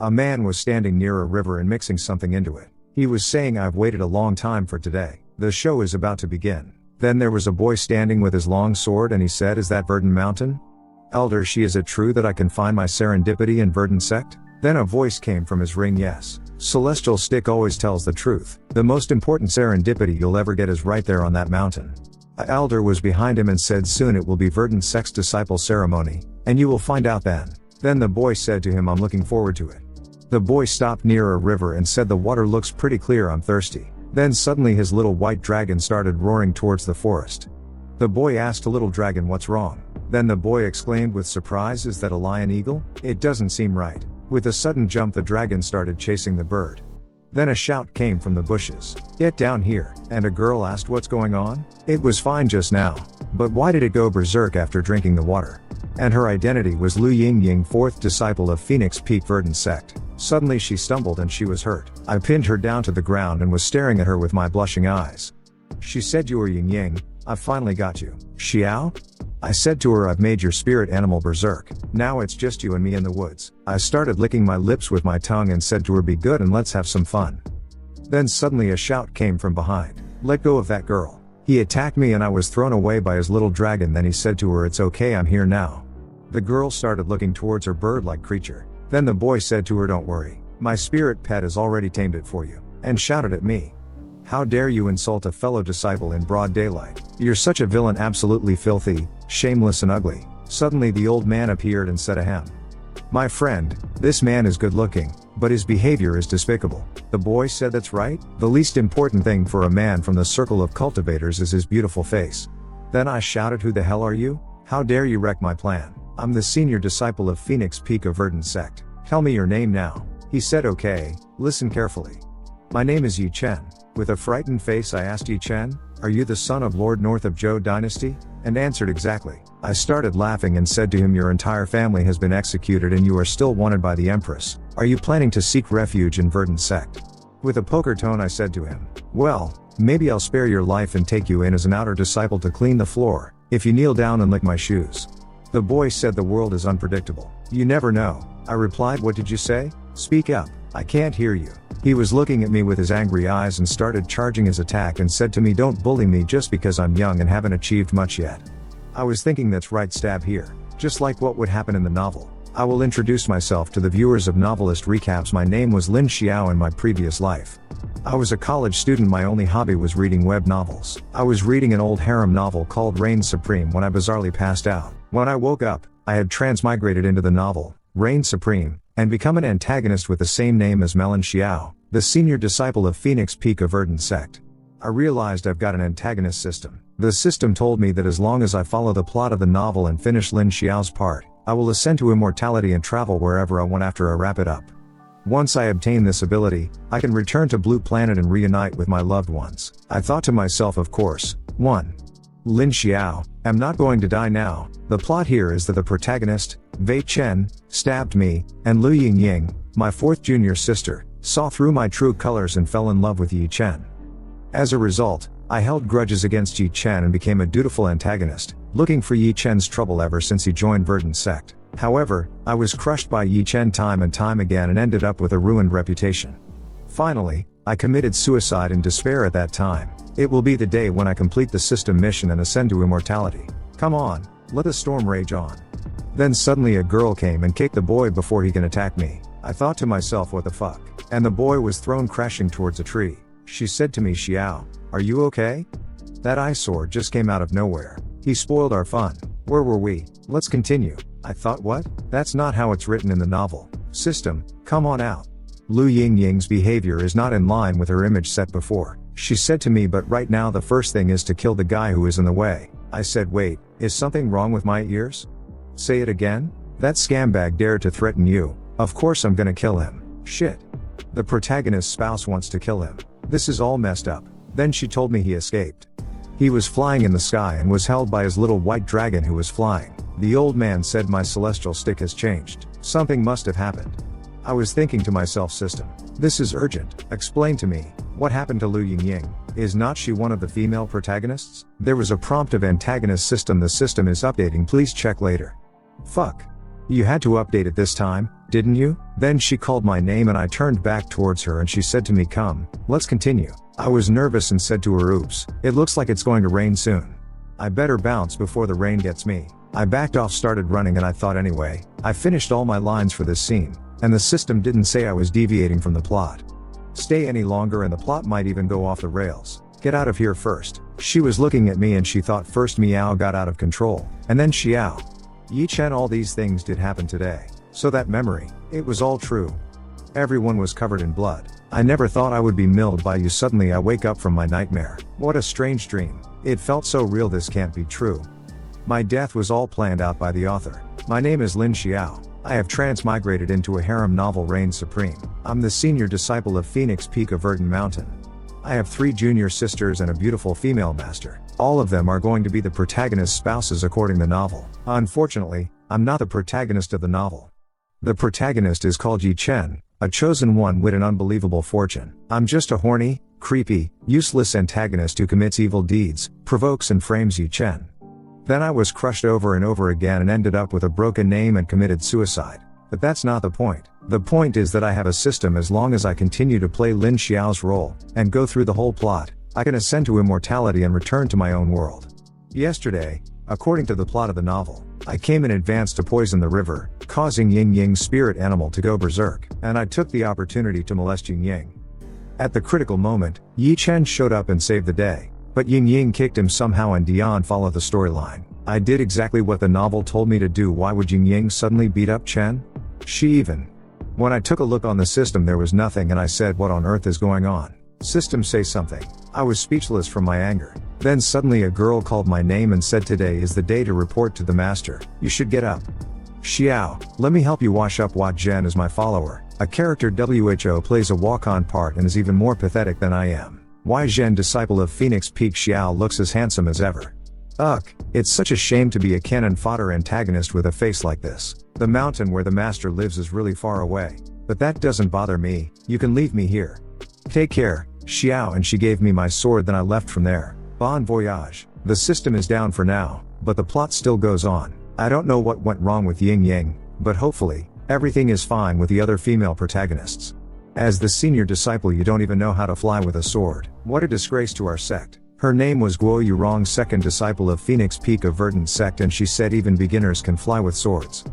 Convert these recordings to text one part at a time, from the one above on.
A man was standing near a river and mixing something into it. He was saying, "I've waited a long time for today. The show is about to begin." Then there was a boy standing with his long sword and he said, "Is that Verdant Mountain? Elder she, is it true that I can find my serendipity in Verdant Sect?" Then a voice came from his ring, "Yes. Celestial Stick always tells the truth. The most important serendipity you'll ever get is right there on that mountain." A elder was behind him and said, "Soon it will be Verdant Sect's disciple ceremony, and you will find out then." Then the boy said to him, "I'm looking forward to it." The boy stopped near a river and said, "The water looks pretty clear, I'm thirsty." Then suddenly his little white dragon started roaring towards the forest. The boy asked a little dragon, "What's wrong?" Then the boy exclaimed with surprise, "Is that a lion eagle? It doesn't seem right." With a sudden jump the dragon started chasing the bird. Then a shout came from the bushes, "Get down here!" And a girl asked, "What's going on?" "It was fine just now. But why did it go berserk after drinking the water?" And her identity was Lu Yingying, fourth disciple of Phoenix Peak Verdant Sect. Suddenly she stumbled and she was hurt. I pinned her down to the ground and was staring at her with my blushing eyes. She said, "You are Yingying, I've finally got you." "Xiao?" I said to her, "I've made your spirit animal berserk. Now it's just you and me in the woods." I started licking my lips with my tongue and said to her, "Be good and let's have some fun." Then suddenly a shout came from behind, "Let go of that girl." He attacked me and I was thrown away by his little dragon. Then he said to her, "It's okay, I'm here now." The girl started looking towards her bird-like creature. Then the boy said to her, "Don't worry, my spirit pet has already tamed it for you," and shouted at me, "How dare you insult a fellow disciple in broad daylight? You're such a villain, absolutely filthy, shameless and ugly." Suddenly the old man appeared and said, "Ahem. My friend, this man is good looking, but his behavior is despicable." The boy said, "That's right, the least important thing for a man from the circle of cultivators is his beautiful face." Then I shouted, "Who the hell are you? How dare you wreck my plan? I'm the senior disciple of Phoenix Peak of Verdant Sect. Tell me your name now." He said, "Okay, listen carefully. My name is Ye Chen." With a frightened face I asked, "Ye Chen, are you the son of Lord North of Zhou Dynasty?" And answered, "Exactly." I started laughing and said to him, "Your entire family has been executed and you are still wanted by the Empress. Are you planning to seek refuge in Verdant Sect?" With a poker tone I said to him, "Well, maybe I'll spare your life and take you in as an outer disciple to clean the floor, if you kneel down and lick my shoes." The boy said, "The world is unpredictable. You never know." I replied, "What did you say? Speak up, I can't hear you." He was looking at me with his angry eyes and started charging his attack and said to me, "Don't bully me just because I'm young and haven't achieved much yet." I was thinking, that's right, stab here. Just like what would happen in the novel. I will introduce myself to the viewers of Novelist Recaps. My name was Lin Xiao in my previous life. I was a college student. My only hobby was reading web novels. I was reading an old harem novel called Reign Supreme when I bizarrely passed out. When I woke up, I had transmigrated into the novel, Reign Supreme, and become an antagonist with the same name as Lin Xiao, the senior disciple of Phoenix Peak of Verdant Sect. I realized I've got an antagonist system. The system told me that as long as I follow the plot of the novel and finish Lin Xiao's part, I will ascend to immortality and travel wherever I want after I wrap it up. Once I obtain this ability, I can return to Blue Planet and reunite with my loved ones. I thought to myself, of course, 1. Lin Xiao, I'm not going to die now. The plot here is that the protagonist, Ye Chen, stabbed me, and Lu Yingying, my fourth junior sister, saw through my true colors and fell in love with Ye Chen. As a result, I held grudges against Ye Chen and became a dutiful antagonist, looking for Ye Chen's trouble ever since he joined Verdant Sect. However, I was crushed by Ye Chen time and time again and ended up with a ruined reputation. Finally, I committed suicide in despair at that time. It will be the day when I complete the system mission and ascend to immortality. Come on, let the storm rage on. Then suddenly a girl came and kicked the boy before he can attack me. I thought to myself, what the fuck? And the boy was thrown crashing towards a tree. She said to me, "Xiao, are you okay? That eyesore just came out of nowhere. He spoiled our fun. Where were we? Let's continue." I thought, what? That's not how it's written in the novel. System, come on out. Lu Yingying's behavior is not in line with her image set before. She said to me, "But right now the first thing is to kill the guy who is in the way." I said, "Wait, is something wrong with my ears? Say it again? That scambag dared to threaten you. Of course I'm gonna kill him. Shit. The protagonist's spouse wants to kill him. This is all messed up." Then she told me he escaped. He was flying in the sky and was held by his little white dragon who was flying. The old man said, "My celestial stick has changed. Something must have happened." I was thinking to myself, system, this is urgent. Explain to me, what happened to Lu Yingying? Is not she one of the female protagonists? There was a prompt of Antagonist System. The system is updating, please check later. Fuck. You had to update it this time, Didn't you? Then she called my name and I turned back towards her and she said to me, come, let's continue. I was nervous and said to her, oops, it looks like it's going to rain soon. I better bounce before the rain gets me. I backed off, started running, and I thought anyway, I finished all my lines for this scene, and the system didn't say I was deviating from the plot. Stay any longer and the plot might even go off the rails. Get out of here first. She was looking at me and she thought first Meow got out of control, and then Xiao. Ye Chen, all these things did happen today. So that memory, it was all true. Everyone was covered in blood. I never thought I would be milled by you. Suddenly I wake up from my nightmare. What a strange dream. It felt so real, this can't be true. My death was all planned out by the author. My name is Lin Xiao. I have transmigrated into a harem novel reigns supreme. I'm the senior disciple of Phoenix Peak of Verdant Mountain. I have 3 junior sisters and a beautiful female master. All of them are going to be the protagonist's spouses according to the novel. Unfortunately, I'm not the protagonist of the novel. The protagonist is called Ye Chen, a chosen one with an unbelievable fortune. I'm just a horny, creepy, useless antagonist who commits evil deeds, provokes and frames Ye Chen. Then I was crushed over and over again and ended up with a broken name and committed suicide. But that's not the point. The point is that I have a system. As long as I continue to play Lin Xiao's role, and go through the whole plot, I can ascend to immortality and return to my own world. Yesterday, according to the plot of the novel, I came in advance to poison the river, causing Ying Ying's spirit animal to go berserk, and I took the opportunity to molest Ying Ying. At the critical moment, Ye Chen showed up and saved the day, but Ying Ying kicked him somehow and Dion followed the storyline. I did exactly what the novel told me to do. Why would Ying Ying suddenly beat up Chen? When I took a look on the system, there was nothing and I said, what on earth is going on? System, say something. I was speechless from my anger. Then suddenly a girl called my name and said, today is the day to report to the master. You should get up. Xiao, let me help you wash up. What? Jen is my follower. A character WHO plays a walk-on part and is even more pathetic than I am. Why? Zhen, disciple of Phoenix Peak. Xiao looks as handsome as ever. Ugh, it's such a shame to be a cannon fodder antagonist with a face like this. The mountain where the master lives is really far away. But that doesn't bother me, you can leave me here. Take care, Xiao, and she gave me my sword. Then I left from there. Bon voyage. The system is down for now, but the plot still goes on. I don't know what went wrong with Ying Ying, but hopefully, everything is fine with the other female protagonists. As the senior disciple, you don't even know how to fly with a sword. What a disgrace to our sect. Her name was Guo Yurong, second disciple of Phoenix Peak of Verdant Sect, and she said even beginners can fly with swords.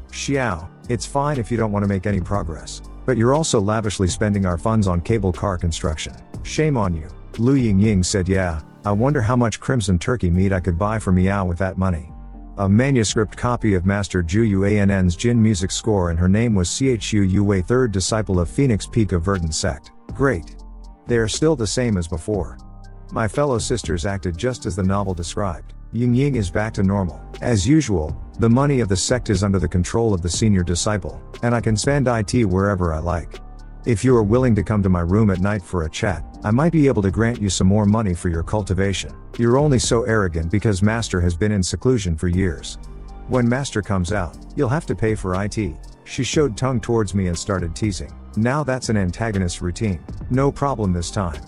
Xiao, it's fine if you don't want to make any progress. But you're also lavishly spending our funds on cable car construction. Shame on you. Lu Ying Ying said, yeah, I wonder how much crimson turkey meat I could buy for Meow with that money. A manuscript copy of Master Zhu Yuan's Jin music score, and her name was Chu Yue, third disciple of Phoenix Peak of Verdant Sect. Great. They are still the same as before. My fellow sisters acted just as the novel described. Ying Ying is back to normal. As usual, the money of the sect is under the control of the senior disciple, and I can spend it wherever I like. If you are willing to come to my room at night for a chat, I might be able to grant you some more money for your cultivation. You're only so arrogant because Master has been in seclusion for years. When Master comes out, you'll have to pay for it. She showed tongue towards me and started teasing. Now that's an antagonist routine. No problem this time.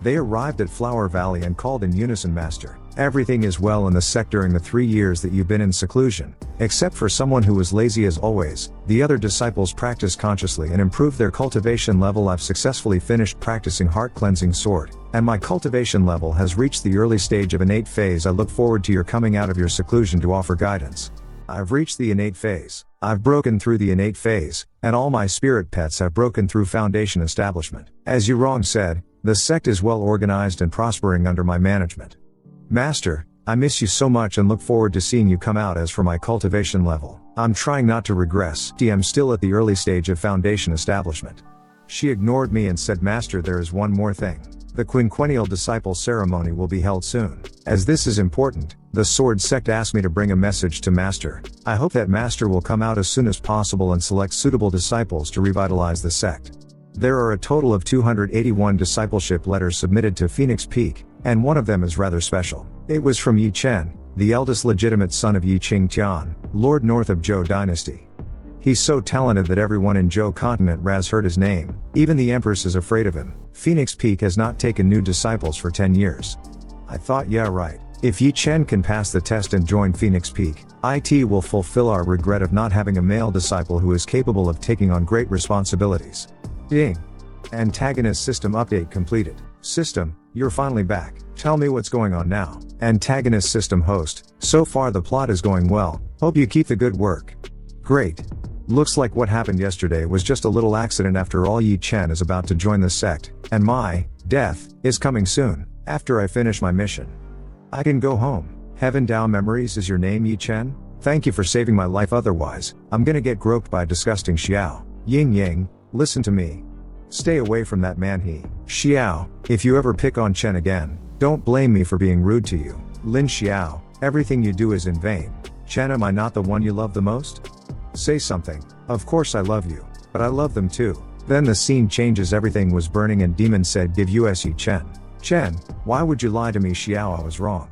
They arrived at Flower Valley and called in unison, Master. Everything is well in the sect during the 3 years that you've been in seclusion, except for someone who was lazy as always. The other disciples practiced consciously and improved their cultivation level. I've successfully finished practicing heart cleansing sword, and my cultivation level has reached the early stage of innate phase. I look forward to your coming out of your seclusion to offer guidance. I've reached the innate phase. I've broken through the innate phase, and all my spirit pets have broken through foundation establishment. As Yurong said, the sect is well organized and prospering under my management. Master, I miss you so much and look forward to seeing you come out. As for my cultivation level, I'm trying not to regress. I'm still at the early stage of foundation establishment. She ignored me and said, Master, there is one more thing. The quinquennial disciple ceremony will be held soon. As this is important, the Sword Sect asked me to bring a message to Master. I hope that Master will come out as soon as possible and select suitable disciples to revitalize the sect. There are a total of 281 discipleship letters submitted to Phoenix Peak, and one of them is rather special. It was from Ye Chen, the eldest legitimate son of Yi Qingtian, Lord North of Zhou Dynasty. He's so talented that everyone in Zhou continent has heard his name. Even the Empress is afraid of him. Phoenix Peak has not taken new disciples for 10 years. I thought, yeah right. If Ye Chen can pass the test and join Phoenix Peak, IT will fulfill our regret of not having a male disciple who is capable of taking on great responsibilities. Ding. Antagonist System update completed. System, you're finally back. Tell me what's going on now. Antagonist System host, so far the plot is going well, hope you keep the good work. Great. Looks like what happened yesterday was just a little accident after all. Ye Chen is about to join the sect, and my death is coming soon, after I finish my mission. I can go home. Heaven Dao Memories is your name, Ye Chen? Thank you for saving my life, otherwise, I'm gonna get groped by a disgusting Xiao. Ying Yang, listen to me. Stay away from that man Xiao, if you ever pick on Chen again, don't blame me for being rude to you. Lin Xiao, everything you do is in vain. Chen, am I not the one you love the most? Say something. Of course I love you, but I love them too. Then the scene changes, everything was burning and Demon said give us Ye Chen. Chen, why would you lie to me? Xiao, I was wrong.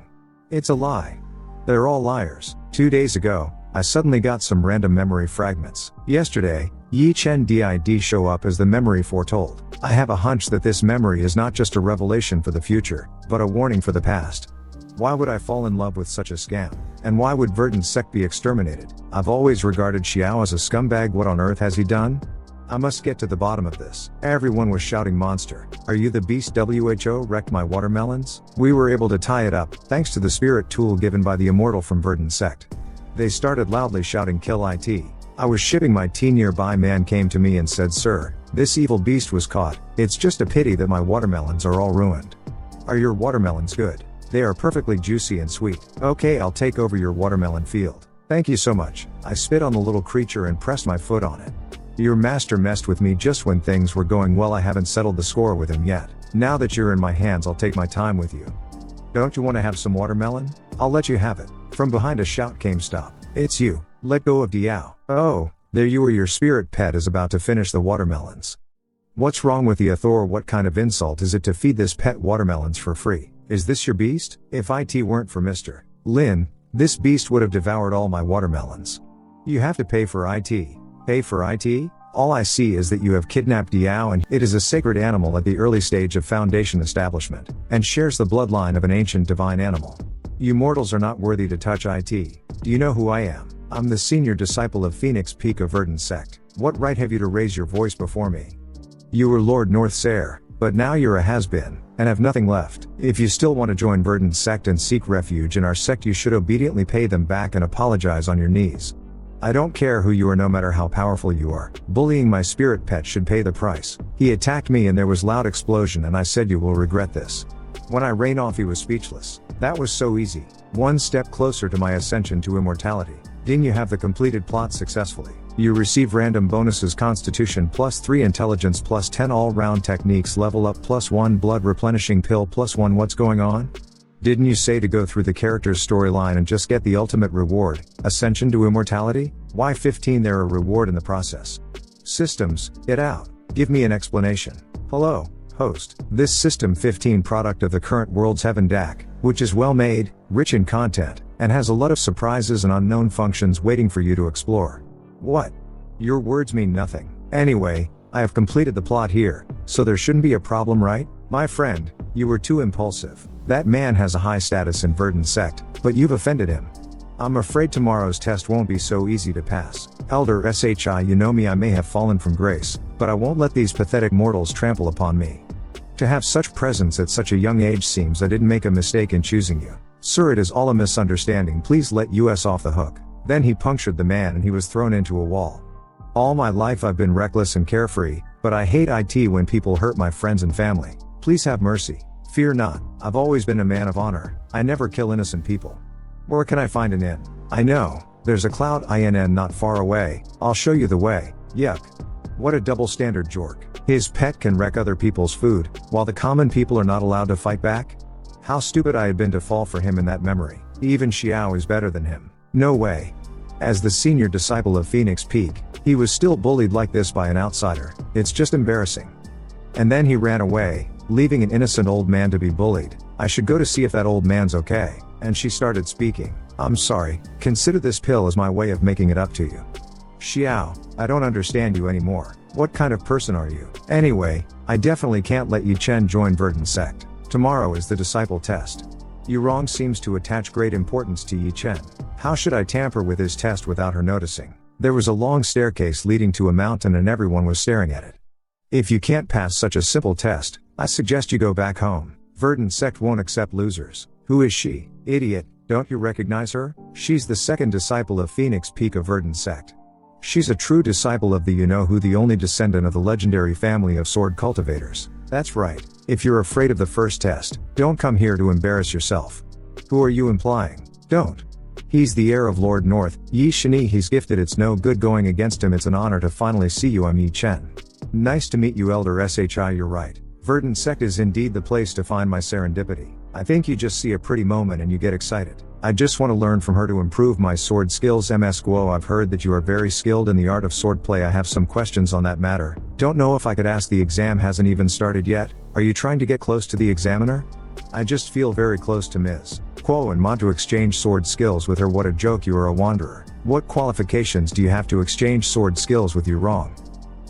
It's a lie. They're all liars. 2 days ago, I suddenly got some random memory fragments. Yesterday, Ye Chen did show up as the memory foretold. I have a hunch that this memory is not just a revelation for the future, but a warning for the past. Why would I fall in love with such a scam? And why would Verdant Sect be exterminated? I've always regarded Xiao as a scumbag. What on earth has he done? I must get to the bottom of this. Everyone was shouting monster. Are you the beast? WHO wrecked my watermelons? We were able to tie it up, thanks to the spirit tool given by the immortal from Verdant Sect. They started loudly shouting kill IT. I was shipping my tea, nearby man came to me and said, sir, this evil beast was caught. It's just a pity that my watermelons are all ruined. Are your watermelons good? They are perfectly juicy and sweet. Okay, I'll take over your watermelon field. Thank you so much. I spit on the little creature and pressed my foot on it. Your master messed with me just when things were going well. I haven't settled the score with him yet. Now that you're in my hands, I'll take my time with you. Don't you want to have some watermelon? I'll let you have it. From behind a shout came, stop. It's you. Let go of Diao. Oh, there you are, your spirit pet is about to finish the watermelons. What's wrong with the Thor? What kind of insult is it to feed this pet watermelons for free? Is this your beast? If IT weren't for Mr. Lin, this beast would have devoured all my watermelons. You have to pay for IT. Pay for IT? All I see is that you have kidnapped Diao, and it is a sacred animal at the early stage of Foundation establishment, and shares the bloodline of an ancient divine animal. You mortals are not worthy to touch IT. Do you know who I am? I'm the senior disciple of Phoenix Peak of Verdant Sect. What right have you to raise your voice before me? You were Lord Northsair, but now you're a has-been, and have nothing left. If you still want to join Verdant Sect and seek refuge in our sect, you should obediently pay them back and apologize on your knees. I don't care who you are, no matter how powerful you are. Bullying my spirit pet should pay the price. He attacked me and there was loud explosion, and I said you will regret this. When I ran off, he was speechless. That was so easy. One step closer to my ascension to immortality. Ding, you have the completed plot successfully. You receive random bonuses: Constitution +3, Intelligence +10, all-round techniques level up +1, blood replenishing pill +1. What's going on? Didn't you say to go through the character's storyline and just get the ultimate reward, ascension to immortality? Why 15 there a reward in the process? Systems, get out. Give me an explanation. Hello, host. This System 15 product of the current world's Heaven DAC, which is well made, rich in content, and has a lot of surprises and unknown functions waiting for you to explore. What? Your words mean nothing. Anyway, I have completed the plot here, so there shouldn't be a problem, right? My friend, you were too impulsive. That man has a high status in Verdant Sect, but you've offended him. I'm afraid tomorrow's test won't be so easy to pass. Elder SHI, you know me, I may have fallen from grace, but I won't let these pathetic mortals trample upon me. To have such presence at such a young age, seems I didn't make a mistake in choosing you. Sir, it is all a misunderstanding, please let us off the hook. Then he punctured the man and he was thrown into a wall. All my life I've been reckless and carefree, but I hate IT when people hurt my friends and family. Please have mercy. Fear not, I've always been a man of honor. I never kill innocent people. Where can I find an inn? I know, there's a cloud inn not far away. I'll show you the way. Yuck. What a double standard jork. His pet can wreck other people's food, while the common people are not allowed to fight back? How stupid I had been to fall for him in that memory. Even Xiao is better than him. No way. As the senior disciple of Phoenix Peak, he was still bullied like this by an outsider. It's just embarrassing. And then he ran away, leaving an innocent old man to be bullied. I should go to see if that old man's okay. And she started speaking. I'm sorry, consider this pill as my way of making it up to you. Xiao, I don't understand you anymore. What kind of person are you? Anyway, I definitely can't let Ye Chen join Verdant Sect. Tomorrow is the disciple test. Yurong seems to attach great importance to Ye Chen. How should I tamper with his test without her noticing? There was a long staircase leading to a mountain and everyone was staring at it. If you can't pass such a simple test, I suggest you go back home. Verdant Sect won't accept losers. Who is she? Idiot, don't you recognize her? She's the second disciple of Phoenix Peak of Verdant Sect. She's a true disciple of the you-know-who, the only descendant of the legendary family of sword cultivators. That's right. If you're afraid of the first test, don't come here to embarrass yourself. Who are you implying? Don't. He's the heir of Lord North, Ye Chen. He's gifted. It's no good going against him. It's an honor to finally see you. I'm Ye Chen. Nice to meet you, Elder Shi. You're right. Verdant Sect is indeed the place to find my serendipity. I think you just see a pretty moment and you get excited. I just want to learn from her to improve my sword skills. Ms. Guo, I've heard that you are very skilled in the art of swordplay. I have some questions on that matter. Don't know if I could ask. The exam hasn't even started yet. Are you trying to get close to the examiner? I just feel very close to Ms. Guo and want to exchange sword skills with her. What a joke, you are a wanderer. What qualifications do you have to exchange sword skills with? You wrong.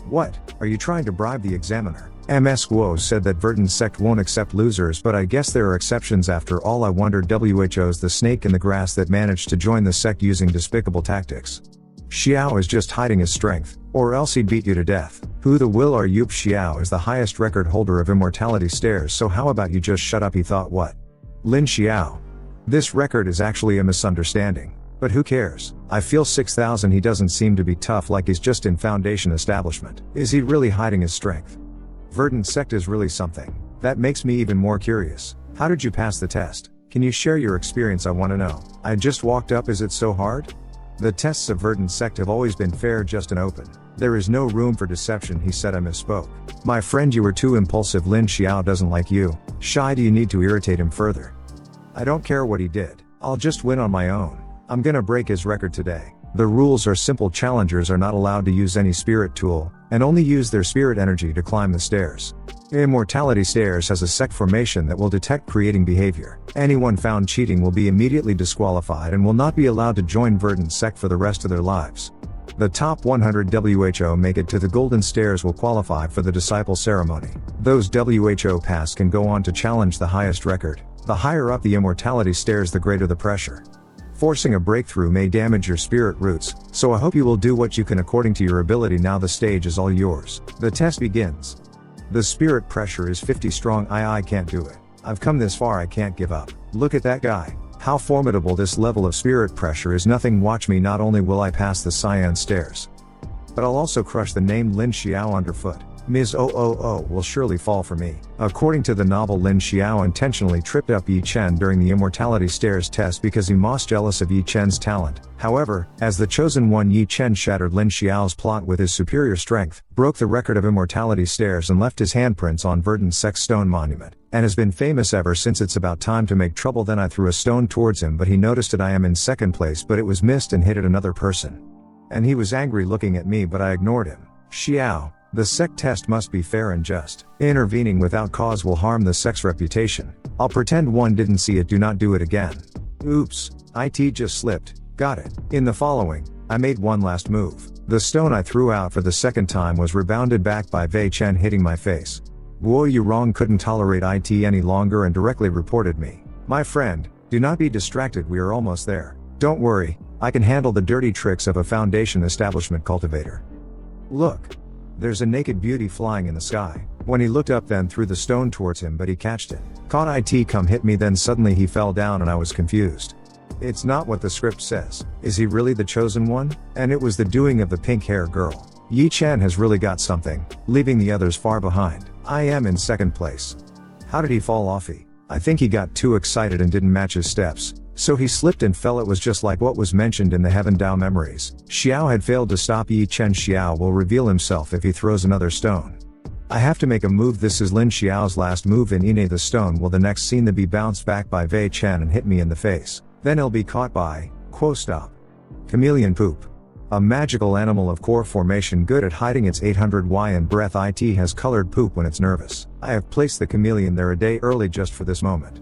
What? Are you trying to bribe the examiner? Ms. Guo said that Verdant Sect won't accept losers, but I guess there are exceptions after all. I wondered who's the snake in the grass that managed to join the sect using despicable tactics. Xiao is just hiding his strength, or else he'd beat you to death. Who the will are you? Xiao is the highest record holder of immortality stairs, so how about you just shut up? He thought. What? Lin Xiao. This record is actually a misunderstanding. But who cares? I feel 6,000. He doesn't seem to be tough, like he's just in foundation establishment. Is he really hiding his strength? Verdant Sect is really something. That makes me even more curious. How did you pass the test? Can you share your experience? I want to know. I just walked up. Is it so hard? The tests of Verdant Sect have always been fair, just and open. There is no room for deception. He said. I misspoke. My friend, you were too impulsive. Lin Xiao doesn't like you. Shy, do you need to irritate him further? I don't care what he did. I'll just win on my own. I'm gonna break his record today. The rules are simple. Challengers are not allowed to use any spirit tool, and only use their spirit energy to climb the stairs. Immortality Stairs has a sect formation that will detect creating behavior. Anyone found cheating will be immediately disqualified and will not be allowed to join Verdant Sect for the rest of their lives. The top 100 WHO make it to the Golden Stairs will qualify for the disciple ceremony. Those WHO pass can go on to challenge the highest record. The higher up the Immortality Stairs, the greater the pressure. Forcing a breakthrough may damage your spirit roots, so I hope you will do what you can according to your ability. Now the stage is all yours. The test begins. The spirit pressure is 50 strong. I can't do it. I've come this far. I can't give up. Look at that guy. How formidable. This level of spirit pressure is nothing. Watch me. Not only will I pass the Cyan Stairs, but I'll also crush the name Lin Xiao underfoot. Ms. OOO will surely fall for me. According to the novel, Lin Xiao intentionally tripped up Ye Chen during the Immortality Stairs test because he was jealous of Ye Chen's talent. However, as the chosen one, Ye Chen shattered Lin Xiao's plot with his superior strength, broke the record of Immortality Stairs, and left his handprints on Verdant Sect's stone monument, and has been famous ever since. It's about time to make trouble. Then I threw a stone towards him, but he noticed it. I am in second place, but it was missed and hit at another person. And he was angry looking at me, but I ignored him. Xiao. The sect test must be fair and just. Intervening without cause will harm the sect's reputation. I'll pretend one didn't see it. Do not do it again. Oops. It just slipped. Got it. In the following, I made one last move. The stone I threw out for the second time was rebounded back by Ye Chen, hitting my face. Guo Yurong couldn't tolerate it any longer and directly reported me. My friend, do not be distracted. We are almost there. Don't worry. I can handle the dirty tricks of a foundation establishment cultivator. Look. There's a naked beauty flying in the sky. When he looked up, then threw the stone towards him, but he catched it. Caught it. Come hit me. Then suddenly he fell down and I was confused. It's not what the script says. Is he really the chosen one? And it was the doing of the pink hair girl. Ye Chen has really got something, leaving the others far behind. I am in second place. How did he fall off? I think he got too excited and didn't match his steps. So he slipped and fell. It was just like what was mentioned in the Heaven Dao memories. Xiao had failed to stop Ye Chen. Xiao will reveal himself if he throws another stone. I have to make a move. This is Lin Xiao's last move. In Ine, the stone will the next scene be bounced back by Ye Chen and hit me in the face. Then he'll be caught by, stop. Chameleon poop. A magical animal of core formation good at hiding its 800 Y and breath. It has colored poop when it's nervous. I have placed the chameleon there a day early just for this moment.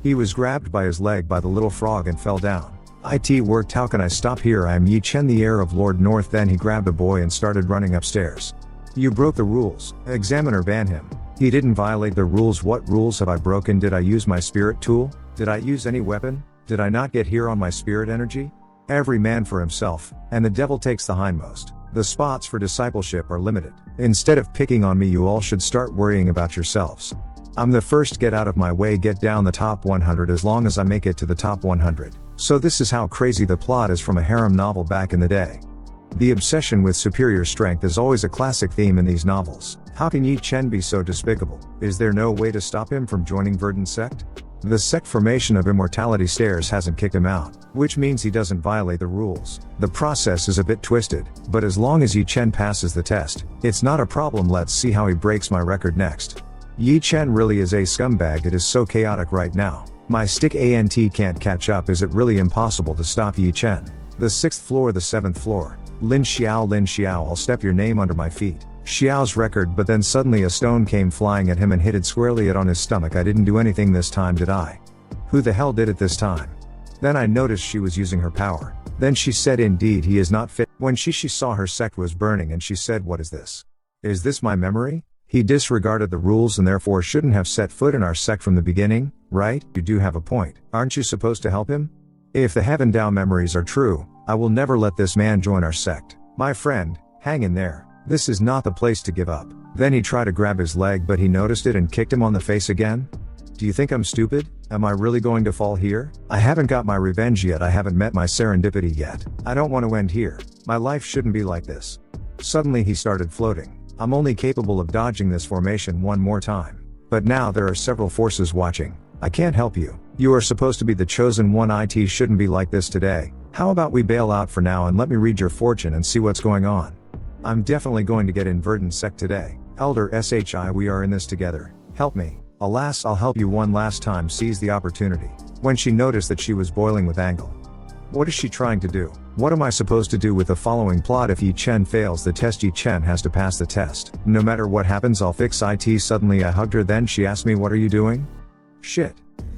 He was grabbed by his leg by the little frog and fell down. It worked. How can I stop here? I am Ye Chen, the heir of Lord North. Then he grabbed a boy and started running upstairs. You broke the rules. Examiner, ban him. He didn't violate the rules. What rules have I broken? Did I use my spirit tool? Did I use any weapon? Did I not get here on my spirit energy? Every man for himself, and the devil takes the hindmost. The spots for discipleship are limited. Instead of picking on me, you all should start worrying about yourselves. I'm the first, get out of my way, get down the top 100 as long as I make it to the top 100. So this is how crazy the plot is from a harem novel back in the day. The obsession with superior strength is always a classic theme in these novels. How can Ye Chen be so despicable? Is there no way to stop him from joining Verdant Sect? The sect formation of immortality stairs hasn't kicked him out, which means he doesn't violate the rules. The process is a bit twisted, but as long as Ye Chen passes the test, it's not a problem. Let's see how he breaks my record next. Ye Chen really is a scumbag. It is so chaotic right now. My stick ant can't catch up. Is it really impossible to stop Ye Chen? The 6th floor, the 7th floor. Lin Xiao, I'll step your name under my feet. Xiao's record, but then suddenly a stone came flying at him and hit it squarely on his stomach. I didn't do anything this time, did I? Who the hell did it this time? Then I noticed she was using her power. Then she said, indeed he is not fit. When she saw her sect was burning and she said, what is this? Is this my memory? He disregarded the rules and therefore shouldn't have set foot in our sect from the beginning, right? You do have a point. Aren't you supposed to help him? If the Heaven Dao memories are true, I will never let this man join our sect. My friend, hang in there. This is not the place to give up. Then he tried to grab his leg, but he noticed it and kicked him on the face again. Do you think I'm stupid? Am I really going to fall here? I haven't got my revenge yet. I haven't met my serendipity yet. I don't want to end here. My life shouldn't be like this. Suddenly he started floating. I'm only capable of dodging this formation one more time. But now there are several forces watching. I can't help you. You are supposed to be the chosen one. It shouldn't be like this today. How about we bail out for now and let me read your fortune and see what's going on? I'm definitely going to get in Verdant Sect today. Elder SHI, we are in this together. Help me. Alas, I'll help you one last time. Seize the opportunity. When she noticed that she was boiling with anger. What is she trying to do? What am I supposed to do with the following plot? If Ye Chen fails the test, Ye Chen has to pass the test. No matter what happens, I'll fix it. Suddenly I hugged her, then she asked me, what are you doing? Shit.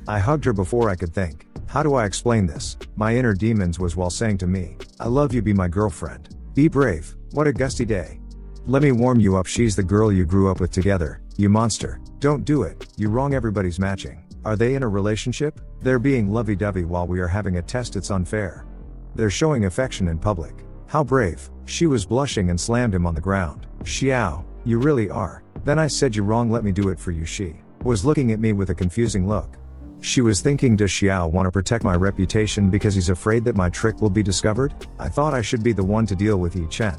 I hugged her before I could think. How do I explain this? My inner demons was while saying to me, I love you, be my girlfriend. Be brave. What a gusty day. Let me warm you up. She's the girl you grew up with together, you monster. Don't do it, you wrong. Everybody's matching. Are they in a relationship? They're being lovey-dovey while we are having a test. It's unfair. They're showing affection in public. How brave. She was blushing and slammed him on the ground. Xiao, you really are. Then I said, you wrong, let me do it for you. She was looking at me with a confusing look. She was thinking, does Xiao want to protect my reputation because he's afraid that my trick will be discovered? I thought I should be the one to deal with Ye Chen.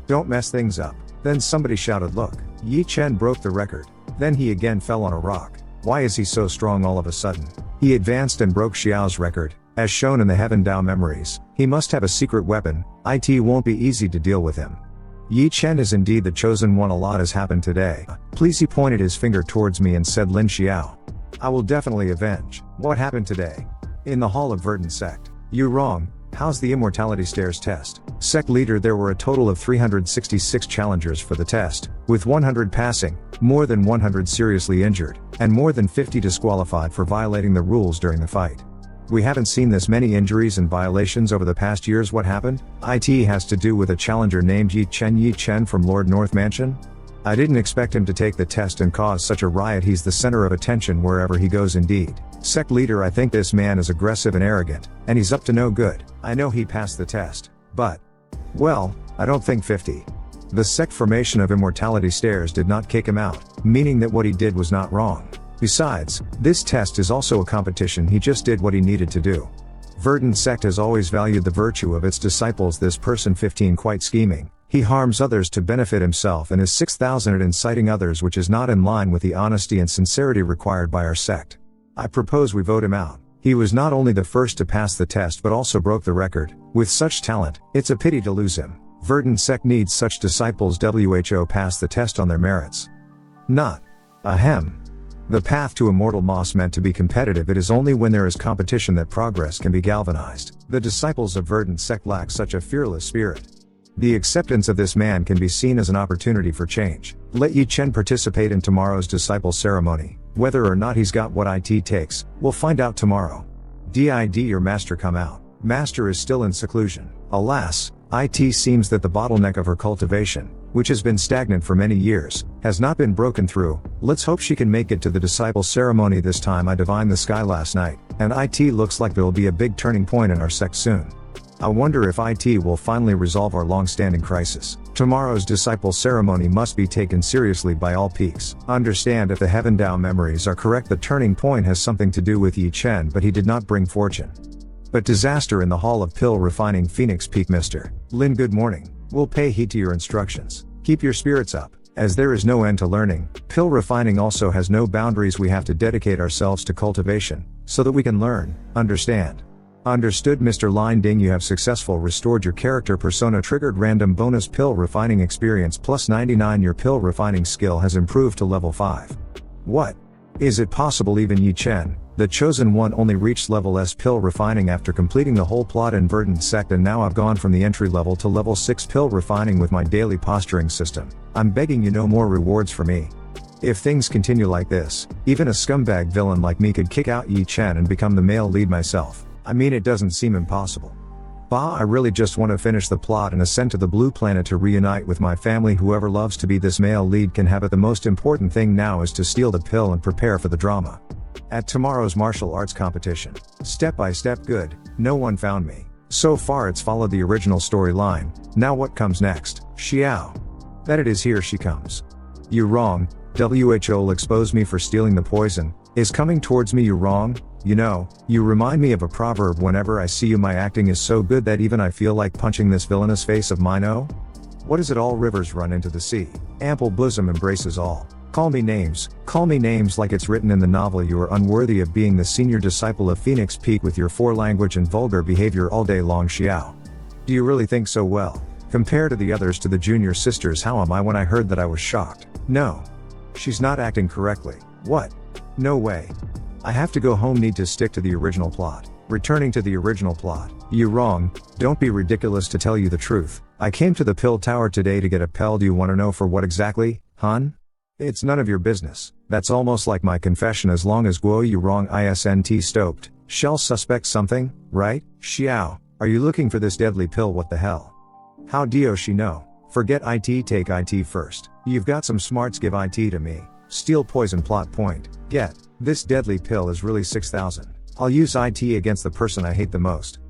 Don't mess things up. Then somebody shouted, look. Ye Chen broke the record. Then he again fell on a rock. Why is he so strong all of a sudden? He advanced and broke Xiao's record. As shown in the Heaven Dao memories, he must have a secret weapon. It won't be easy to deal with him. Ye Chen is indeed the chosen one. A lot has happened today. Please. He pointed his finger towards me and said, Lin Xiao. I will definitely avenge. What happened today? In the hall of Verdant Sect. You wrong. How's the immortality stairs test? Sect leader, there were a total of 366 challengers for the test, with 100 passing, more than 100 seriously injured, and more than 50 disqualified for violating the rules during the fight. We haven't seen this many injuries and violations over the past years. What happened? It has to do with a challenger named Ye Chen from Lord North Mansion? I didn't expect him to take the test and cause such a riot. He's the center of attention wherever he goes indeed. Sect leader, I think this man is aggressive and arrogant, and he's up to no good. I know he passed the test, but, well, I don't think 50. The sect formation of immortality stairs did not kick him out, meaning that what he did was not wrong. Besides, this test is also a competition. He just did what he needed to do. Verdant Sect has always valued the virtue of its disciples. This person 15 quite scheming. He harms others to benefit himself and is 6,000 at inciting others, which is not in line with the honesty and sincerity required by our sect. I propose we vote him out. He was not only the first to pass the test but also broke the record. With such talent, it's a pity to lose him. Verdant Sect needs such disciples. WHO pass the test on their merits. Not. Ahem. The path to immortal moss meant to be competitive. It is only when there is competition that progress can be galvanized. The disciples of Verdant Sect lack such a fearless spirit. The acceptance of this man can be seen as an opportunity for change. Let Ye Chen participate in tomorrow's disciple ceremony. Whether or not he's got what it takes, we'll find out tomorrow. Did your master come out? Master is still in seclusion. Alas, it seems that the bottleneck of her cultivation, which has been stagnant for many years, has not been broken through. Let's hope she can make it to the disciple ceremony this time. I divined the sky last night, and IT looks like there'll be a big turning point in our sect soon. I wonder if IT will finally resolve our long-standing crisis. Tomorrow's disciple ceremony must be taken seriously by all peaks. Understand, if the Heaven Dao memories are correct, the turning point has something to do with Ye Chen, but he did not bring fortune, but disaster in the Hall of Pill Refining Phoenix Peak. Mr. Lin, good morning. We'll pay heed to your instructions. Keep your spirits up, as there is no end to learning. Pill refining also has no boundaries. We have to dedicate ourselves to cultivation, so that we can learn, understand. Understood, Mr. Lin Ding. You have successfully restored your character persona. Triggered random bonus pill refining experience plus 99. Your pill refining skill has improved to level 5. What? Is it possible even Ye Chen, the chosen one, only reached level S pill refining after completing the whole plot in Verdant Sect, and now I've gone from the entry level to level 6 pill refining with my daily posturing system. I'm begging you, no more rewards for me. If things continue like this, even a scumbag villain like me could kick out Ye Chen and become the male lead myself. I mean, it doesn't seem impossible. Bah, I really just want to finish the plot and ascend to the blue planet to reunite with my family. Whoever loves to be this male lead can have it. The most important thing now is to steal the pill and prepare for the drama at tomorrow's martial arts competition. Step by step. Good, no one found me. So far it's followed the original storyline. Now what comes next? Xiao. That it is, here she comes. You wrong, WHO'll expose me for stealing the poison, is coming towards me. You wrong. You know, you remind me of a proverb. Whenever I see you, my acting is so good that even I feel like punching this villainous face of mine. Oh, what is it? All rivers run into the sea. Ample bosom embraces all. Call me names like it's written in the novel. You are unworthy of being the senior disciple of Phoenix Peak with your forelanguage and vulgar behavior all day long. Xiao. Do you really think so? Well, compared to the others, to the junior sisters, how am I? When I heard that, I was shocked. No. She's not acting correctly. What? No way. I have to go home. Need to stick to the original plot. Returning to the original plot. You wrong. Don't be ridiculous. To tell you the truth, I came to the pill tower today to get a pill. Do you want to know for what exactly, hun? It's none of your business. That's almost like my confession. As long as Guo you wrong isn't stoked. Shall suspect something, right? Xiao, are you looking for this deadly pill? What the hell? How do she know? Forget IT, take IT first. You've got some smarts, give IT to me. Steal poison, plot point. Get. This deadly pill is really 6,000. I'll use IT against the person I hate the most.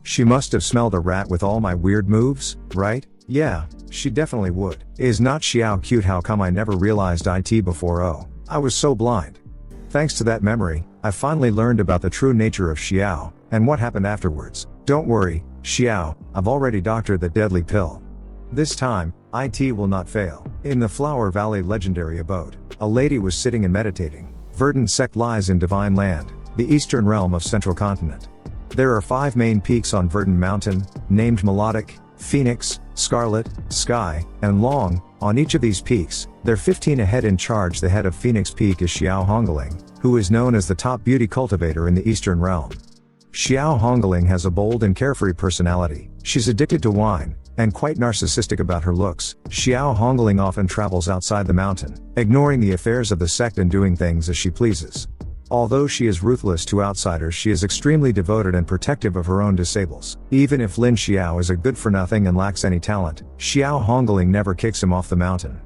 She must have smelled a rat with all my weird moves, right? Yeah, she definitely would. Is not Xiao cute? How come I never realized IT before? Oh, I was so blind. Thanks to that memory, I finally learned about the true nature of Xiao, and what happened afterwards. Don't worry, Xiao, I've already doctored the deadly pill. This time, IT will not fail. In the Flower Valley legendary abode, a lady was sitting and meditating. Verdant Sect lies in Divine Land, the eastern realm of Central Continent. There are 5 main peaks on Verdant Mountain, named Melodic, Phoenix, Scarlet, Sky, and Long. On each of these peaks, there are 15 ahead. In charge, the head of Phoenix Peak is Xiao Hongling, who is known as the top beauty cultivator in the eastern realm. Xiao Hongling has a bold and carefree personality. She's addicted to wine, and quite narcissistic about her looks. Xiao Hongling often travels outside the mountain, ignoring the affairs of the sect and doing things as she pleases. Although she is ruthless to outsiders, she is extremely devoted and protective of her own disables. Even if Lin Xiao is a good-for-nothing and lacks any talent, Xiao Hongling never kicks him off the mountain.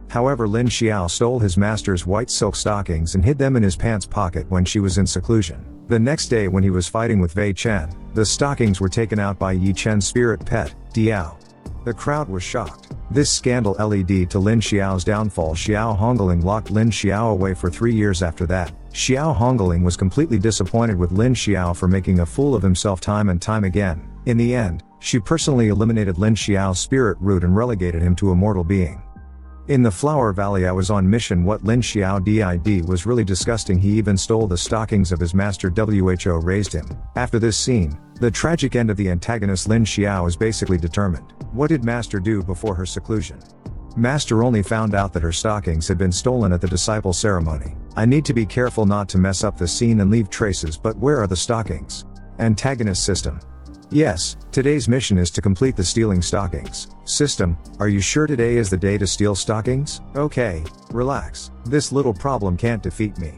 However, Lin Xiao stole his master's white silk stockings and hid them in his pants pocket when she was in seclusion. The next day, when he was fighting with Ye Chen, the stockings were taken out by Ye Chen's spirit pet, Diao. The crowd was shocked. This scandal led to Lin Xiao's downfall. Xiao Hongling locked Lin Xiao away for 3 years after that. Xiao Hongling was completely disappointed with Lin Xiao for making a fool of himself time and time again. In the end, she personally eliminated Lin Xiao's spirit root and relegated him to a mortal being. In the Flower Valley, I was on mission. What Lin Xiao did was really disgusting. He even stole the stockings of his master. WHO raised him. After this scene, the tragic end of the antagonist Lin Xiao is basically determined. What did Master do before her seclusion? Master only found out that her stockings had been stolen at the disciple ceremony. I need to be careful not to mess up the scene and leave traces. But where are the stockings? Antagonist System. Yes, today's mission is to complete the stealing stockings. System, are you sure today is the day to steal stockings? Okay, relax. This little problem can't defeat me.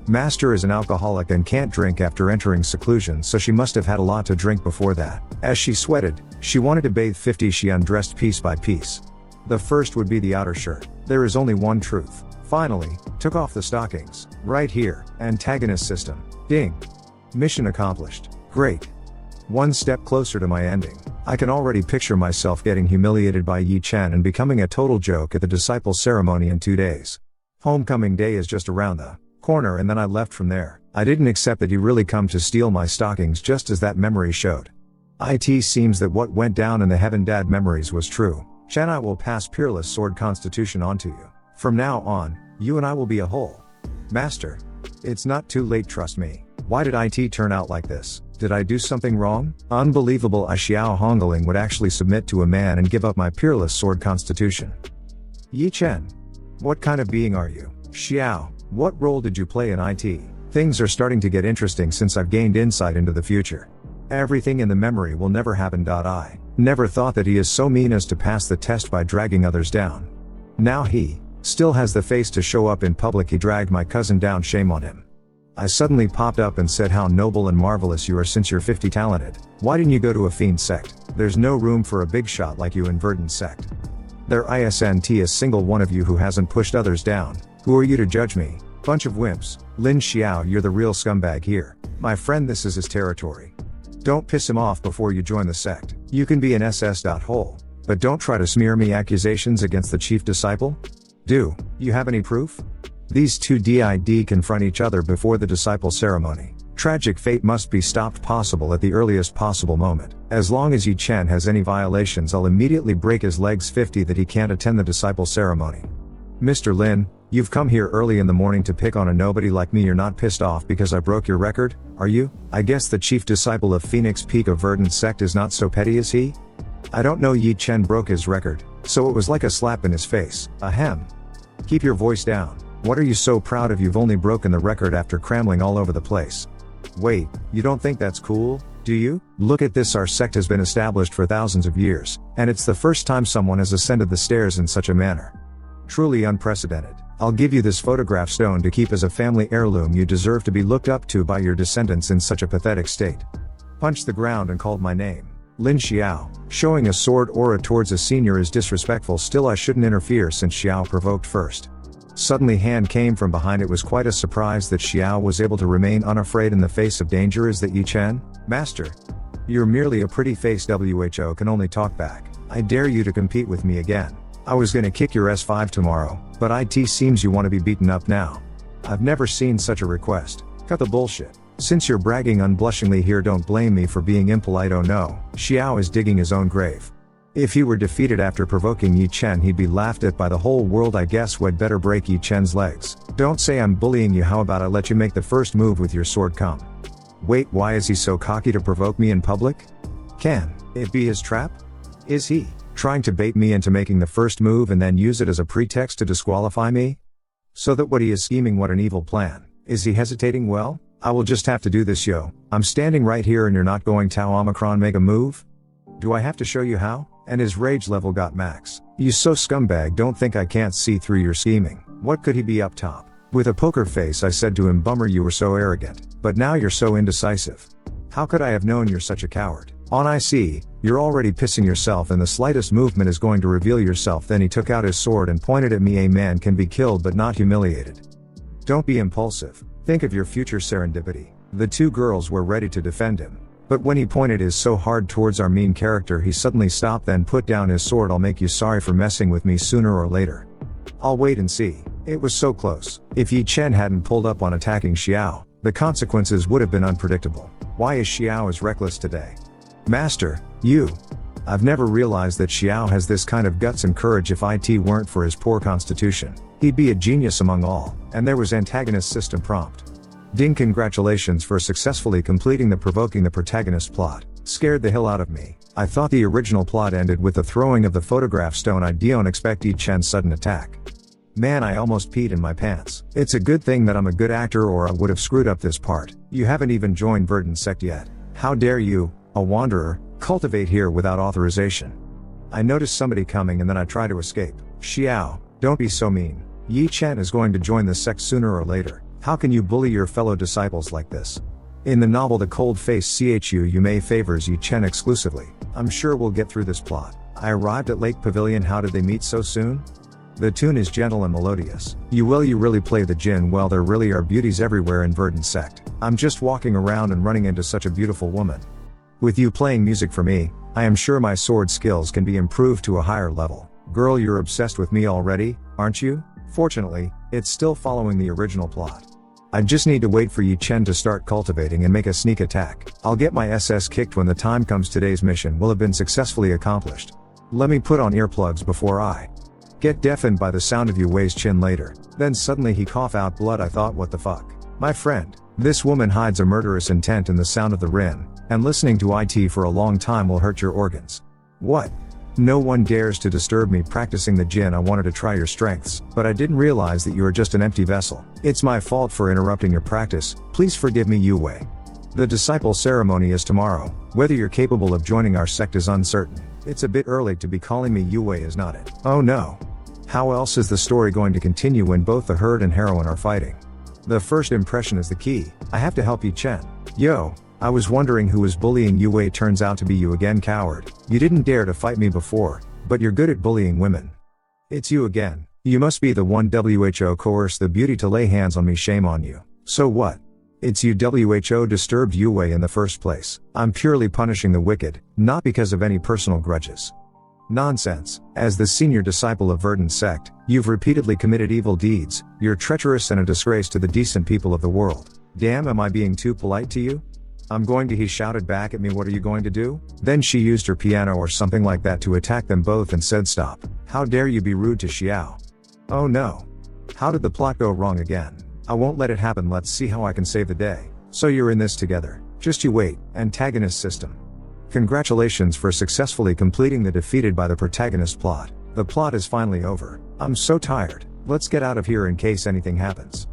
Master is an alcoholic and can't drink after entering seclusion, so she must have had a lot to drink before that. As she sweated, she wanted to bathe 50. She undressed piece by piece. The first would be the outer shirt. There is only one truth. Finally, took off the stockings. Right here, Antagonist System. Ding. Mission accomplished. Great. One step closer to my ending. I can already picture myself getting humiliated by Ye Chen and becoming a total joke at the disciple ceremony in 2 days. Homecoming day is just around the corner, and then I left from there. I didn't accept that he really come to steal my stockings, just as that memory showed. It seems that what went down in the Heaven Dad memories was true. Chen, I will pass peerless sword constitution on to you. From now on, you and I will be a whole. Master. It's not too late, trust me. Why did it turn out like this? Did I do something wrong? Unbelievable. I Xiao Hongling would actually submit to a man and give up my peerless sword constitution. Ye Chen. What kind of being are you? Xiao, what role did you play in it? Things are starting to get interesting since I've gained insight into the future. Everything in the memory will never happen. I never thought that he is so mean as to pass the test by dragging others down. Now he still has the face to show up in public. He dragged my cousin down, shame on him. I suddenly popped up and said how noble and marvelous you are since you're 50 talented. Why didn't you go to a fiend sect? There's no room for a big shot like you in Verdant Sect. There isn't a single one of you who hasn't pushed others down. Who are you to judge me? Bunch of wimps. Lin Xiao, you're the real scumbag here. My friend, this is his territory. Don't piss him off before you join the sect. You can be an SS.hole, but don't try to smear me accusations against the chief disciple. Do you have any proof? These two did confront each other before the disciple ceremony. Tragic fate must be stopped possible at the earliest possible moment. As long as Ye Chen has any violations, I'll immediately break his legs 50 that he can't attend the disciple ceremony. Mr. Lin, you've come here early in the morning to pick on a nobody like me. You're not pissed off because I broke your record, are you? I guess the chief disciple of Phoenix Peak of Verdant Sect is not so petty, is he? I don't know. Ye Chen broke his record, so it was like a slap in his face. Ahem. Keep your voice down. What are you so proud of? You've only broken the record after cramming all over the place. Wait, you don't think that's cool, do you? Look at this. Our sect has been established for thousands of years, and it's the first time someone has ascended the stairs in such a manner. Truly unprecedented. I'll give you this photograph stone to keep as a family heirloom. You deserve to be looked up to by your descendants in such a pathetic state. Punched the ground and called my name. Lin Xiao. Showing a sword aura towards a senior is disrespectful. Still, I shouldn't interfere since Xiao provoked first. Suddenly hand came from behind. It was quite a surprise that Xiao was able to remain unafraid in the face of danger. Is that Ye Chen? Master. You're merely a pretty face. WHO can only talk back. I dare you to compete with me again. I was gonna kick your S5 tomorrow, but it seems you want to be beaten up now. I've never seen such a request. Cut the bullshit. Since you're bragging unblushingly here, don't blame me for being impolite. Oh no, Xiao is digging his own grave. If he were defeated after provoking Ye Chen, he'd be laughed at by the whole world. I guess we'd better break Ye Chen's legs. Don't say I'm bullying you. How about I let you make the first move with your sword? Come. Wait, why is he so cocky to provoke me in public? Can it be his trap? Is he trying to bait me into making the first move and then use it as a pretext to disqualify me? So that what he is scheming? What an evil plan. Is he hesitating? Well, I will just have to do this. Yo, I'm standing right here and you're not going to Omicron make a move? Do I have to show you how? And his rage level got max. You so scumbag, don't think I can't see through your scheming. What could he be up top? With a poker face I said to him, bummer you were so arrogant, but now you're so indecisive. How could I have known you're such a coward? On I see, you're already pissing yourself and the slightest movement is going to reveal yourself. Then he took out his sword and pointed at me. A man can be killed but not humiliated. Don't be impulsive. Think of your future serendipity. The two girls were ready to defend him. But when he pointed his so hard towards our main character, he suddenly stopped, then put down his sword. I'll make you sorry for messing with me sooner or later. I'll wait and see. It was so close. If Ye Chen hadn't pulled up on attacking Xiao, the consequences would have been unpredictable. Why is Xiao as reckless today? Master, you. I've never realized that Xiao has this kind of guts and courage. If it weren't for his poor constitution, he'd be a genius among all. And there was Antagonist System prompt. Ding, congratulations for successfully completing the provoking the protagonist plot. Scared the hell out of me. I thought the original plot ended with the throwing of the photograph stone. I don't expect Ye Chen's sudden attack. Man, I almost peed in my pants. It's a good thing that I'm a good actor or I would have screwed up this part. You haven't even joined Verdant Sect yet. How dare you, a wanderer, cultivate here without authorization? I noticed somebody coming and then I try to escape. Xiao, don't be so mean. Ye Chen is going to join the sect sooner or later. How can you bully your fellow disciples like this? In the novel The Cold Face Chu Yume favors Ye Chen exclusively. I'm sure we'll get through this plot. I arrived at Lake Pavilion. How did they meet so soon? The tune is gentle and melodious. You really play the Jin well. There really are beauties everywhere in Verdant Sect. I'm just walking around and running into such a beautiful woman. With you playing music for me, I am sure my sword skills can be improved to a higher level. Girl, you're obsessed with me already, aren't you? Fortunately, it's still following the original plot. I just need to wait for Ye Chen to start cultivating and make a sneak attack. I'll get my SS kicked when the time comes. Today's mission will have been successfully accomplished. Let me put on earplugs before I get deafened by the sound of Ye Chen later. Then suddenly he cough out blood. I thought, what the fuck? My friend, this woman hides a murderous intent in the sound of the Rin, and listening to it for a long time will hurt your organs. What? No one dares to disturb me practicing the Jin. I wanted to try your strengths, but I didn't realize that you are just an empty vessel. It's my fault for interrupting your practice. Please forgive me, Ye. The disciple ceremony is tomorrow. Whether you're capable of joining our sect is uncertain. It's a bit early to be calling me Ye, is not it? Oh no. How else is the story going to continue when both the herd and heroine are fighting? The first impression is the key. I have to help Ye Chen. Yo, I was wondering who was bullying Ye. Turns out to be you again, coward. You didn't dare to fight me before, but you're good at bullying women. It's you again. You must be the one who coerced the beauty to lay hands on me. Shame on you. So what? It's you who disturbed Ye in the first place. I'm purely punishing the wicked, not because of any personal grudges. Nonsense. As the senior disciple of Verdant Sect, you've repeatedly committed evil deeds. You're treacherous and a disgrace to the decent people of the world. Damn, am I being too polite to you? I'm going to. He shouted back at me, what are you going to do? Then she used her piano or something like that to attack them both and said, stop. How dare you be rude to Xiao? Oh no. How did the plot go wrong again? I won't let it happen. Let's see how I can save the day. So you're in this together. Just you wait. Antagonist System. Congratulations for successfully completing the defeated by the protagonist plot. The plot is finally over. I'm so tired. Let's get out of here in case anything happens.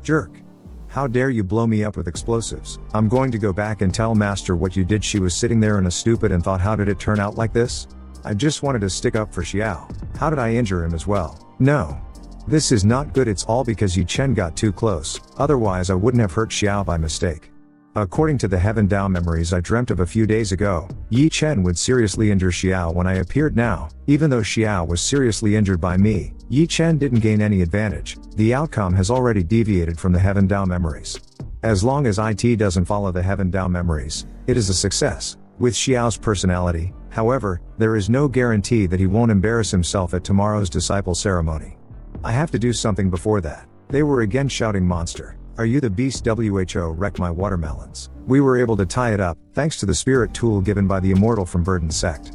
Jerk. How dare you blow me up with explosives? I'm going to go back and tell Master what you did. She was sitting there in a stupid and thought, how did it turn out like this? I just wanted to stick up for Xiao. How did I injure him as well? No. This is not good. It's all because Ye Chen got too close. Otherwise I wouldn't have hurt Xiao by mistake. According to the Heaven Dao memories I dreamt of a few days ago, Ye Chen would seriously injure Xiao when I appeared now. Even though Xiao was seriously injured by me, Ye Chen didn't gain any advantage. The outcome has already deviated from the Heaven Dao memories. As long as it doesn't follow the Heaven Dao memories, it is a success. With Xiao's personality, however, there is no guarantee that he won't embarrass himself at tomorrow's disciple ceremony. I have to do something before that. They were again shouting, monster. Are you the beast? Who wrecked my watermelons? We were able to tie it up, thanks to the spirit tool given by the immortal from Verdant Sect.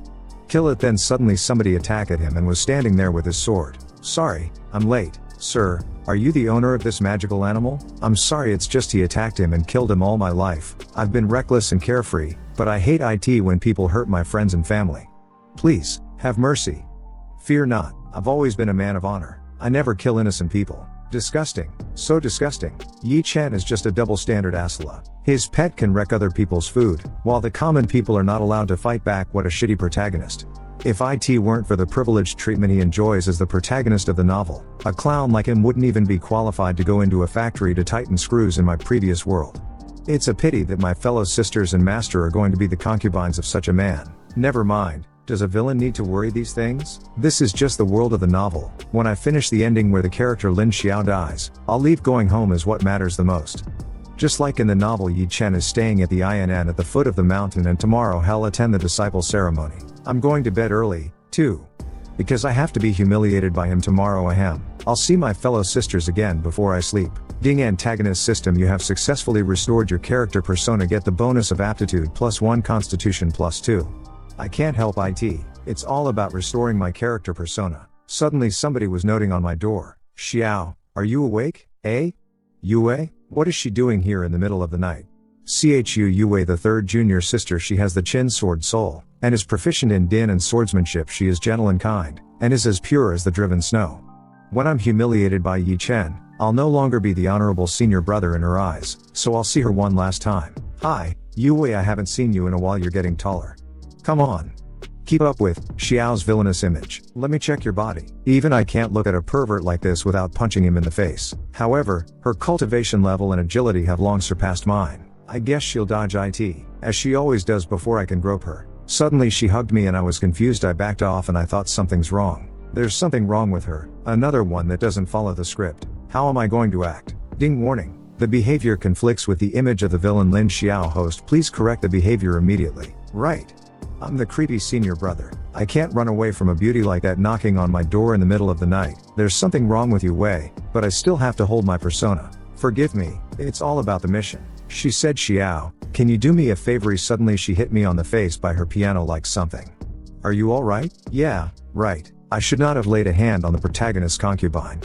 Kill it. Then suddenly somebody attacked him and was standing there with his sword. Sorry, I'm late. Sir, are you the owner of this magical animal? I'm sorry, it's just he attacked him and killed him all my life. I've been reckless and carefree, but I hate it when people hurt my friends and family. Please, have mercy. Fear not, I've always been a man of honor. I never kill innocent people. Disgusting. So disgusting. Ye Chen is just a double standard asshole. His pet can wreck other people's food, while the common people are not allowed to fight back. What a shitty protagonist. If it weren't for the privileged treatment he enjoys as the protagonist of the novel, a clown like him wouldn't even be qualified to go into a factory to tighten screws in my previous world. It's a pity that my fellow sisters and master are going to be the concubines of such a man. Never mind. Does a villain need to worry these things? This is just the world of the novel. When I finish the ending where the character Lin Xiao dies, I'll leave. Going home is what matters the most. Just like in the novel, Ye Chen is staying at the inn at the foot of the mountain, and tomorrow he'll attend the disciple ceremony. I'm going to bed early, too. Because I have to be humiliated by him tomorrow. Ahem. I'll see my fellow sisters again before I sleep. Ding. Antagonist System. You have successfully restored your character persona. Get the bonus of aptitude +1, constitution +2. I can't help it. It's all about restoring my character persona. Suddenly somebody was noting on my door. Xiao, are you awake? Eh? Yue? What is she doing here in the middle of the night? Yue, the third junior sister. She has the Qin sword soul, and is proficient in din and swordsmanship. She is gentle and kind, and is as pure as the driven snow. When I'm humiliated by Ye Chen, I'll no longer be the honorable senior brother in her eyes, so I'll see her one last time. Hi, Yue, I haven't seen you in a while. You're getting taller. Come on. Keep up with Xiao's villainous image. Let me check your body. Even I can't look at a pervert like this without punching him in the face. However, her cultivation level and agility have long surpassed mine. I guess she'll dodge it, as she always does before I can grope her. Suddenly she hugged me and I was confused. I backed off and I thought something's wrong. There's something wrong with her. Another one that doesn't follow the script. How am I going to act? Ding warning. The behavior conflicts with the image of the villain Lin Xiao. Host, please correct the behavior immediately. Right. I'm the creepy senior brother. I can't run away from a beauty like that knocking on my door in the middle of the night. There's something wrong with you, Wei, but I still have to hold my persona. Forgive me, it's all about the mission. She said, Xiao, can you do me a favor? Suddenly she hit me on the face by her piano like something. Are you alright? Yeah, right. I should not have laid a hand on the protagonist's concubine.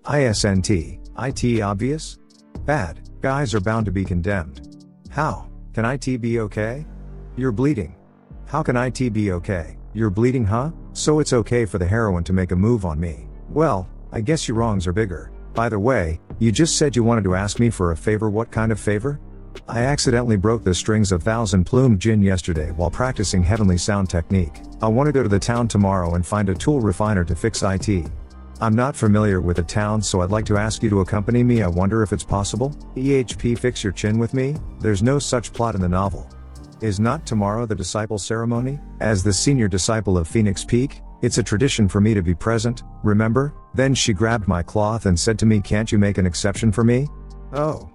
It obvious? Bad. Guys are bound to be condemned. How? Can it be okay? You're bleeding. How can it be okay? You're bleeding, huh? So it's okay for the heroine to make a move on me. Well, I guess your wrongs are bigger. By the way, you just said you wanted to ask me for a favor. What kind of favor? I accidentally broke the strings of Thousand Plume Jin yesterday while practicing heavenly sound technique. I want to go to the town tomorrow and find a tool refiner to fix it. I'm not familiar with the town, so I'd like to ask you to accompany me. I wonder if it's possible? EHP, fix your chin with me? There's no such plot in the novel. Is not tomorrow the disciple ceremony? As the senior disciple of Phoenix Peak, it's a tradition for me to be present, remember? Then she grabbed my cloth and said to me, can't you make an exception for me? Oh.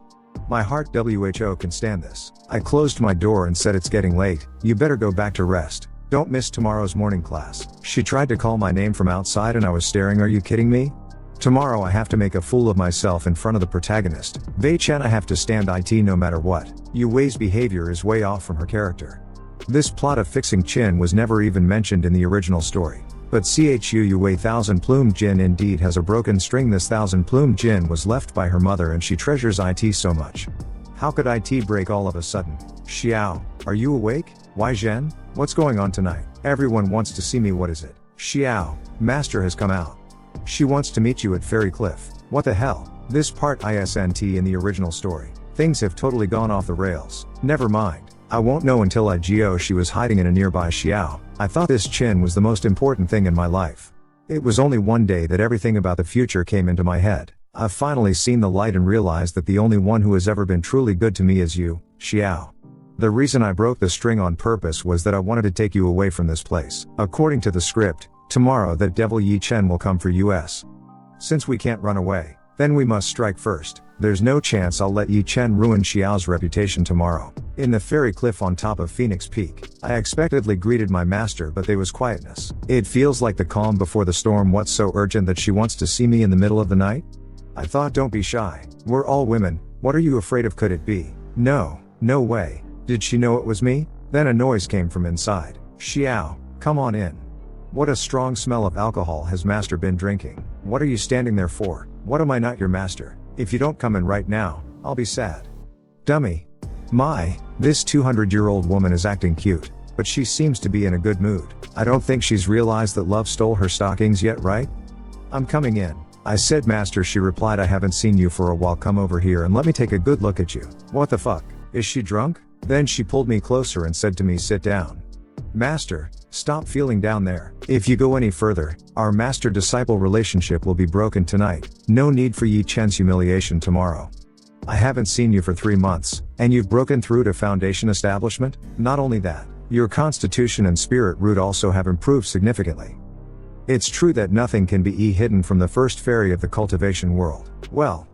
My heart WHO can stand this. I closed my door and said, it's getting late, you better go back to rest. Don't miss tomorrow's morning class. She tried to call my name from outside and I was staring. Are you kidding me? Tomorrow I have to make a fool of myself in front of the protagonist. Ye Chen, I have to stand it no matter what. Yu Wei's behavior is way off from her character. This plot of fixing chin was never even mentioned in the original story. But Yu Wei Thousand Plume Jin indeed has a broken string. This Thousand Plume Jin was left by her mother and she treasures it so much. How could it break all of a sudden? Xiao, are you awake? Why Zhen? What's going on tonight? Everyone wants to see me. What is it? Xiao, Master has come out. She wants to meet you at Fairy Cliff. What the hell? This part isn't in the original story. Things have totally gone off the rails. Never mind. I won't know until IGO. She was hiding in a nearby Xiao. I thought this chin was the most important thing in my life. It was only one day that everything about the future came into my head. I've finally seen the light and realized that the only one who has ever been truly good to me is you, Xiao. The reason I broke the string on purpose was that I wanted to take you away from this place. According to the script, tomorrow that devil Ye Chen will come for us. Since we can't run away, then we must strike first. There's no chance I'll let Ye Chen ruin Xiao's reputation tomorrow. In the fairy cliff on top of Phoenix Peak, I expectedly greeted my master, but there was quietness. It feels like the calm before the storm. What's so urgent that she wants to see me in the middle of the night? I thought, don't be shy. We're all women. What are you afraid of? Could it be? No way. Did she know it was me? Then a noise came from inside. Xiao, come on in. What a strong smell of alcohol has master been drinking. What are you standing there for? What, am I not your master? If you don't come in right now, I'll be sad. Dummy. This 200-year-old woman is acting cute, but she seems to be in a good mood. I don't think she's realized that love stole her stockings yet, right? I'm coming in. I said, master. She replied, I haven't seen you for a while. Come over here and let me take a good look at you. What the fuck? Is she drunk? Then she pulled me closer and said to me, sit down. Master, stop feeling down there. If you go any further, our master-disciple relationship will be broken tonight. No need for Ye Chen's humiliation tomorrow. I haven't seen you for 3 months, and you've broken through to Foundation establishment? Not only that, your constitution and spirit root also have improved significantly. It's true that nothing can be hidden from the first fairy of the cultivation world. Well,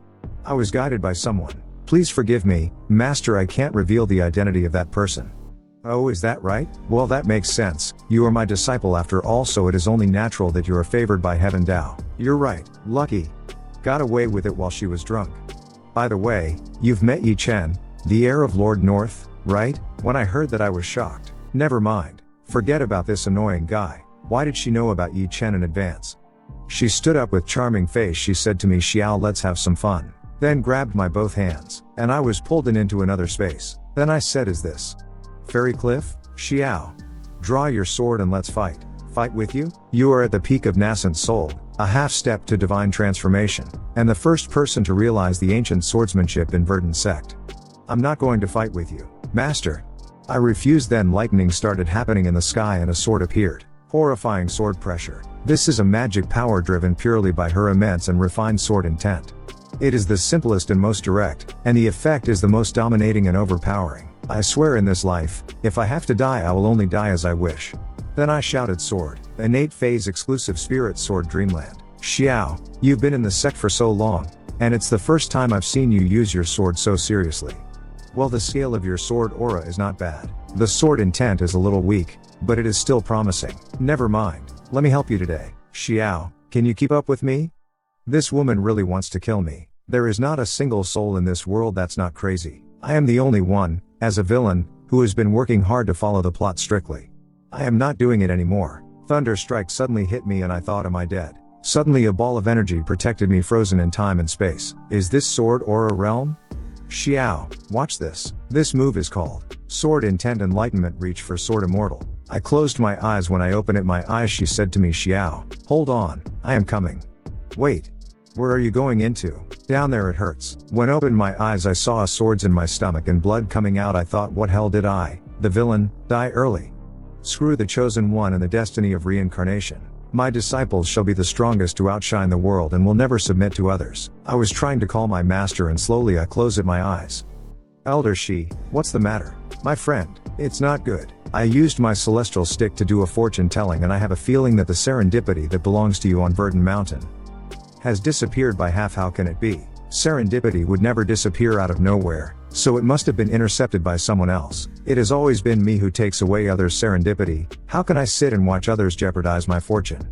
I was guided by someone. Please forgive me, master. I can't reveal the identity of that person. Oh, is that right? Well, that makes sense. You are my disciple after all, so it is only natural that you are favored by heaven Tao. You're right. Lucky. Got away with it while she was drunk. By the way, you've met Ye Chen, the heir of Lord North, right? When I heard that, I was shocked. Never mind. Forget about this annoying guy. Why did she know about Ye Chen in advance? She stood up with charming face. She said to me, Xiao, let's have some fun. Then grabbed my both hands, and I was pulled into another space. Then I said, is this Fairy Cliff? Xiao, draw your sword and let's fight. Fight with you? You are at the peak of nascent soul, a half step to divine transformation, and the first person to realize the ancient swordsmanship in Verdant Sect. I'm not going to fight with you, master. I refused. Then lightning started happening in the sky and a sword appeared. Horrifying sword pressure. This is a magic power driven purely by her immense and refined sword intent. It is the simplest and most direct, and the effect is the most dominating and overpowering. I swear in this life, if I have to die I will only die as I wish. Then I shouted sword, innate phase exclusive spirit sword dreamland. Xiao, you've been in the sect for so long, and it's the first time I've seen you use your sword so seriously. Well, the scale of your sword aura is not bad. The sword intent is a little weak, but it is still promising. Never mind, let me help you today. Xiao, can you keep up with me? This woman really wants to kill me. There is not a single soul in this world that's not crazy. I am the only one, as a villain, who has been working hard to follow the plot strictly. I am not doing it anymore. Thunder strike suddenly hit me and I thought, am I dead? Suddenly a ball of energy protected me, frozen in time and space. Is this sword aura realm? Xiao, watch this. This move is called Sword Intent Enlightenment Reach for Sword Immortal. I closed my eyes. When I opened my eyes she said to me, Xiao, hold on, I am coming. Wait. Where are you going into? Down there, it hurts. When I opened my eyes I saw swords in my stomach and blood coming out. I thought, what hell did I, the villain, die early? Screw the chosen one and the destiny of reincarnation. My disciples shall be the strongest to outshine the world and will never submit to others. I was trying to call my master and slowly I closed my eyes. Elder Shi, what's the matter? My friend, it's not good. I used my celestial stick to do a fortune telling and I have a feeling that the serendipity that belongs to you on Verdant Mountain has disappeared by half. How can it be? Serendipity would never disappear out of nowhere, so it must have been intercepted by someone else. It has always been me who takes away others' serendipity. How can I sit and watch others jeopardize my fortune?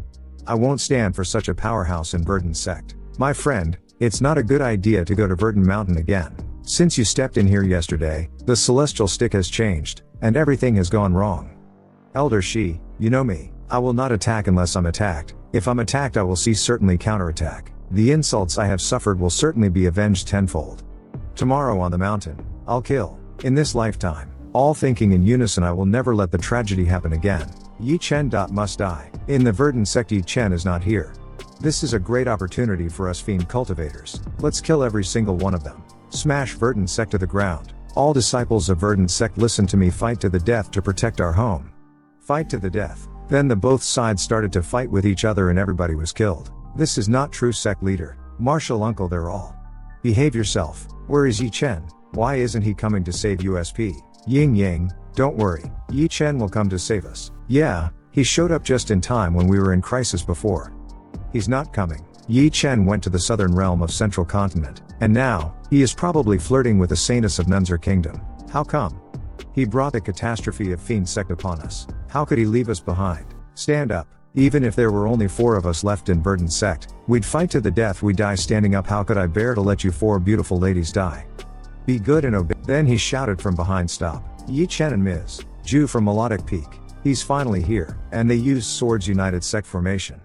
I won't stand for such a powerhouse in Verdant Sect. My friend, it's not a good idea to go to Verdant Mountain again. Since you stepped in here yesterday, the celestial stick has changed, and everything has gone wrong. Elder Shi, you know me. I will not attack unless I'm attacked. If I'm attacked I will certainly counterattack. The insults I have suffered will certainly be avenged tenfold. Tomorrow on the mountain, I'll kill. In this lifetime, all thinking in unison. I will never let the tragedy happen again. Ye Chen. Must die. In the Verdant Sect Ye Chen is not here. This is a great opportunity for us fiend cultivators. Let's kill every single one of them. Smash Verdant Sect to the ground. All disciples of Verdant Sect, listen to me. Fight to the death to protect our home. Fight to the death. Then the both sides started to fight with each other and everybody was killed. This is not true sect leader. Martial uncle, they're all. Behave yourself. Where is Ye Chen? Why isn't he coming to save USP? Ying Yang, don't worry. Ye Chen will come to save us. Yeah, he showed up just in time when we were in crisis before. He's not coming. Ye Chen went to the southern realm of Central Continent, and now, he is probably flirting with the saintess of Nunzer Kingdom. How come? He brought the catastrophe of Fiend Sect upon us. How could he leave us behind? Stand up. Even if there were only 4 of us left in Verdant Sect, we'd fight to the death. We die standing up. How could I bear to let you 4 beautiful ladies die? Be good and obey. Then he shouted from behind, stop. Ye Chen and Ms. Ju from Melodic Peak. He's finally here, and they used Swords United Sect formation.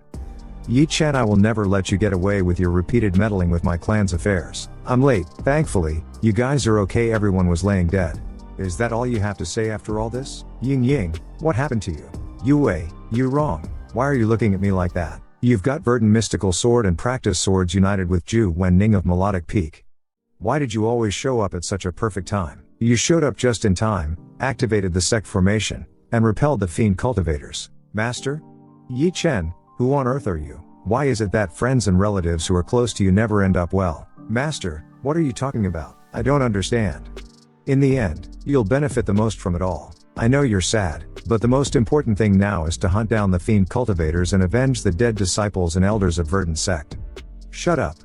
Ye Chen, I will never let you get away with your repeated meddling with my clan's affairs. I'm late. Thankfully, you guys are okay. Everyone was laying dead. Is that all you have to say after all this? Ying Ying, what happened to you? Yue, you wrong. Why are you looking at me like that? You've got Verdant Mystical Sword and practice Swords United with Ju Wen Ning of Melodic Peak. Why did you always show up at such a perfect time? You showed up just in time, activated the sect formation, and repelled the fiend cultivators. Master? Ye Chen, who on earth are you? Why is it that friends and relatives who are close to you never end up well? Master, what are you talking about? I don't understand. In the end, you'll benefit the most from it all. I know you're sad, but the most important thing now is to hunt down the fiend cultivators and avenge the dead disciples and elders of Verdant Sect. Shut up.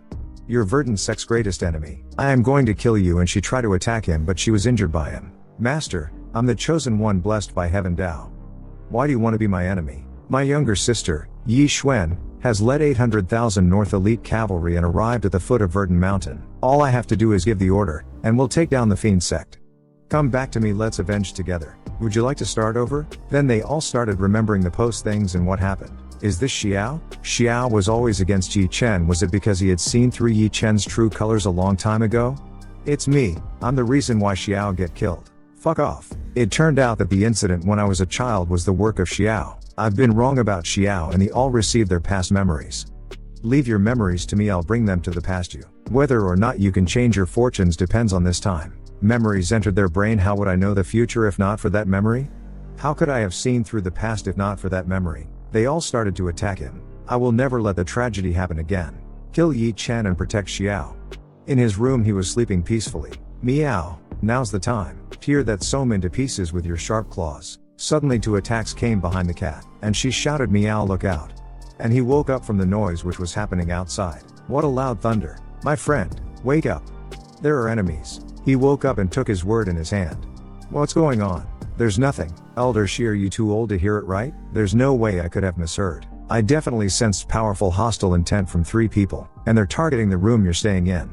You're Verdant Sect's greatest enemy. I am going to kill you. And she tried to attack him, but she was injured by him. Master, I'm the chosen one blessed by heaven Tao. Why do you want to be my enemy? My younger sister, Yi Xuan, has led 800,000 North Elite Cavalry and arrived at the foot of Verdant Mountain. All I have to do is give the order, and we'll take down the Fiend Sect. Come back to me, let's avenge together. Would you like to start over? Then they all started remembering the post things and what happened. Is this Xiao? Xiao was always against Ye Chen. Was it because he had seen through Ye Chen's true colors a long time ago? It's me, I'm the reason why Xiao get killed. Fuck off. It turned out that the incident when I was a child was the work of Xiao. I've been wrong about Xiao and they all received their past memories. Leave your memories to me, I'll bring them to the past you. Whether or not you can change your fortunes depends on this time. Memories entered their brain. How would I know the future if not for that memory? How could I have seen through the past if not for that memory? They all started to attack him. I will never let the tragedy happen again. Kill Ye Chen and protect Xiao. In his room he was sleeping peacefully. Meow, now's the time. Tear that sew him into pieces with your sharp claws. Suddenly two attacks came behind the cat, and she shouted, "Meow, look out." And he woke up from the noise which was happening outside. What a loud thunder. My friend, wake up. There are enemies. He woke up and took his word in his hand. What's going on? There's nothing. Elder Shi, are you too old to hear it right? There's no way I could have misheard. I definitely sensed powerful hostile intent from 3 people, and they're targeting the room you're staying in.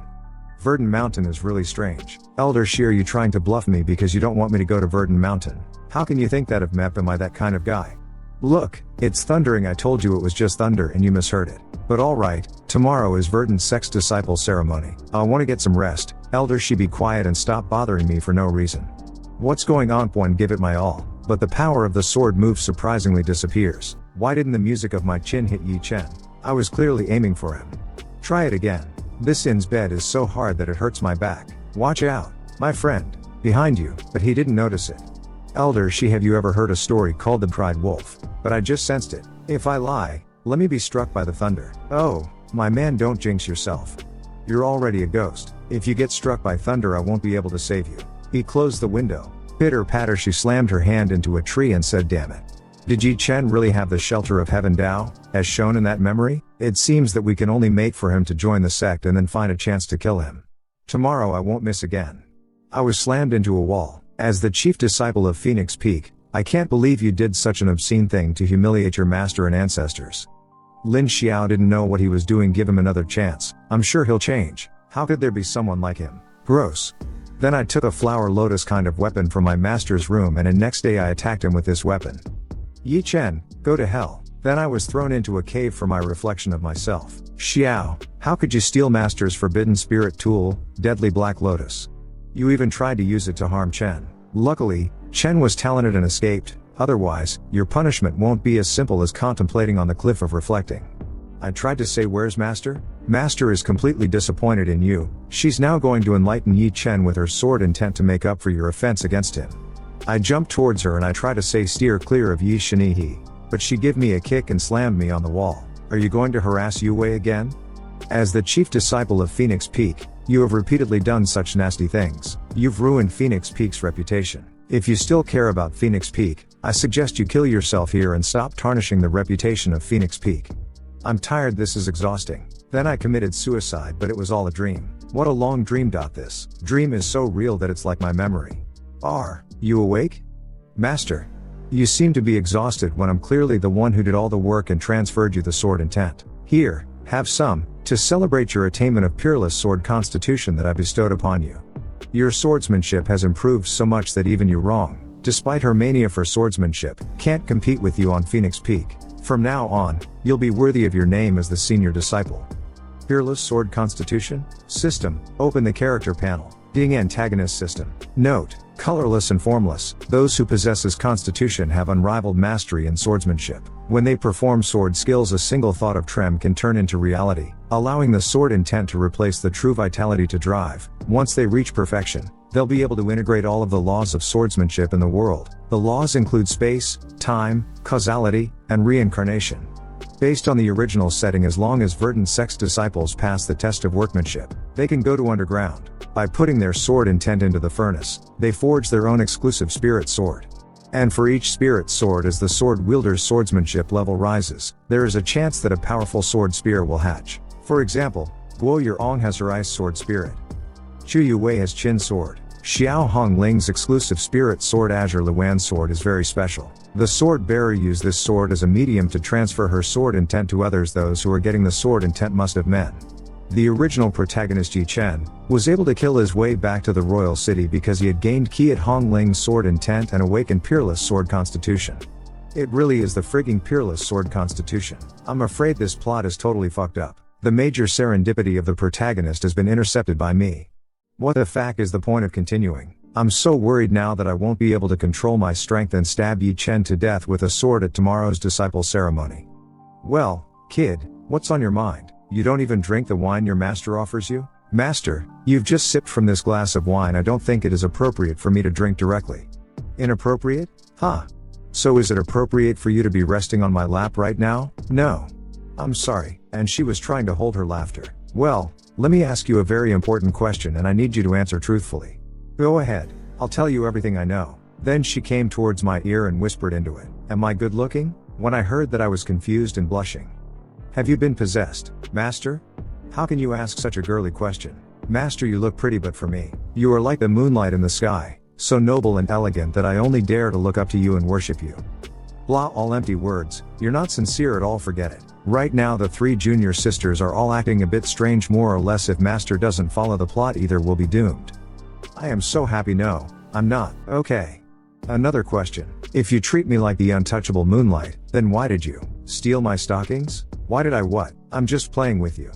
Verdant Mountain is really strange. Elder Shi, are you trying to bluff me because you don't want me to go to Verdant Mountain? How can you think that of Mep? Am I that kind of guy? Look, it's thundering. I told you it was just thunder and you misheard it. But alright, tomorrow is Verdant Sect's disciple ceremony. I want to get some rest. Elder Shi, be quiet and stop bothering me for no reason. What's going on? One, give it my all. But the power of the sword move surprisingly disappears. Why didn't the music of my chin hit Ye Chen? I was clearly aiming for him. Try it again. This In's bed is so hard that it hurts my back. Watch out, my friend. Behind you, but he didn't notice it. Elder Shi, have you ever heard a story called The Pride Wolf? But I just sensed it. If I lie, let me be struck by the thunder. Oh, my man, don't jinx yourself. You're already a ghost. If you get struck by thunder, I won't be able to save you. He closed the window. Pitter patter, she slammed her hand into a tree and said, damn it. Did Ye Chen really have the shelter of heaven Dao, as shown in that memory? It seems that we can only mate for him to join the sect and then find a chance to kill him. Tomorrow I won't miss again. I was slammed into a wall. As the chief disciple of Phoenix Peak, I can't believe you did such an obscene thing to humiliate your master and ancestors. Lin Xiao didn't know what he was doing. Give him another chance. I'm sure he'll change. How could there be someone like him? Gross. Then I took a flower lotus kind of weapon from my master's room, and the next day I attacked him with this weapon. Ye Chen, go to hell. Then I was thrown into a cave for my reflection of myself. Xiao, how could you steal master's forbidden spirit tool, deadly black lotus? You even tried to use it to harm Chen. Luckily, Chen was talented and escaped. Otherwise, your punishment won't be as simple as contemplating on the cliff of reflecting. I tried to say, where's Master? Master is completely disappointed in you. She's now going to enlighten Ye Chen with her sword, intent to make up for your offense against him. I jumped towards her and I tried to say, steer clear of Ye Chen, but she gave me a kick and slammed me on the wall. Are you going to harass Yue again? As the chief disciple of Phoenix Peak, you have repeatedly done such nasty things. You've ruined Phoenix Peak's reputation. If you still care about Phoenix Peak, I suggest you kill yourself here and stop tarnishing the reputation of Phoenix Peak. I'm tired, this is exhausting. Then I committed suicide, but it was all a dream. What a long dream. This dream is so real that it's like my memory. Are you awake? Master, you seem to be exhausted when I'm clearly the one who did all the work and transferred you the sword intent. Here, have some, to celebrate your attainment of peerless sword constitution that I bestowed upon you. Your swordsmanship has improved so much that even you wrong, despite her mania for swordsmanship, can't compete with you on Phoenix Peak. From now on, you'll be worthy of your name as the senior disciple. Peerless sword constitution? System, open the character panel. Ding. Antagonist system. Note, colorless and formless, those who possess this constitution have unrivaled mastery in swordsmanship. When they perform sword skills, a single thought of trem can turn into reality, allowing the sword intent to replace the true vitality to drive. Once they reach perfection, they'll be able to integrate all of the laws of swordsmanship in the world. The laws include space, time, causality, and reincarnation. Based on the original setting, as long as Verdant Sect's disciples pass the test of workmanship, they can go to underground. By putting their sword intent into the furnace, they forge their own exclusive spirit sword. And for each spirit sword, as the sword wielder's swordsmanship level rises, there is a chance that a powerful sword spear will hatch. For example, Guo Yurong has her ice sword spirit. Chu Yue has Qin sword. Xiao Hongling's exclusive spirit sword Azure Luan sword is very special. The sword bearer used this sword as a medium to transfer her sword intent to others. Those who are getting the sword intent must have men. The original protagonist Ye Chen was able to kill his way back to the royal city because he had gained Ki at Hongling's sword intent and awakened peerless sword constitution. It really is the frigging peerless sword constitution. I'm afraid this plot is totally fucked up. The major serendipity of the protagonist has been intercepted by me. What the fuck is the point of continuing? I'm so worried now that I won't be able to control my strength and stab Ye Chen to death with a sword at tomorrow's disciple ceremony. Well, kid, what's on your mind? You don't even drink the wine your master offers you? Master, you've just sipped from this glass of wine. I don't think it is appropriate for me to drink directly. Inappropriate? Huh. So is it appropriate for you to be resting on my lap right now? No. I'm sorry. And she was trying to hold her laughter. Well, let me ask you a very important question and I need you to answer truthfully. Go ahead. I'll tell you everything I know. Then she came towards my ear and whispered into it. Am I good looking? When I heard that I was confused and blushing. Have you been possessed, Master? How can you ask such a girly question? Master, you look pretty, but for me, you are like the moonlight in the sky, so noble and elegant that I only dare to look up to you and worship you. Blah, all empty words, you're not sincere at all, forget it. Right now the 3 junior sisters are all acting a bit strange, more or less. If Master doesn't follow the plot, either will be doomed. I am so happy. No, I'm not. Okay. Another question. If you treat me like the untouchable moonlight, then why did you steal my stockings? Why did I what? I'm just playing with you.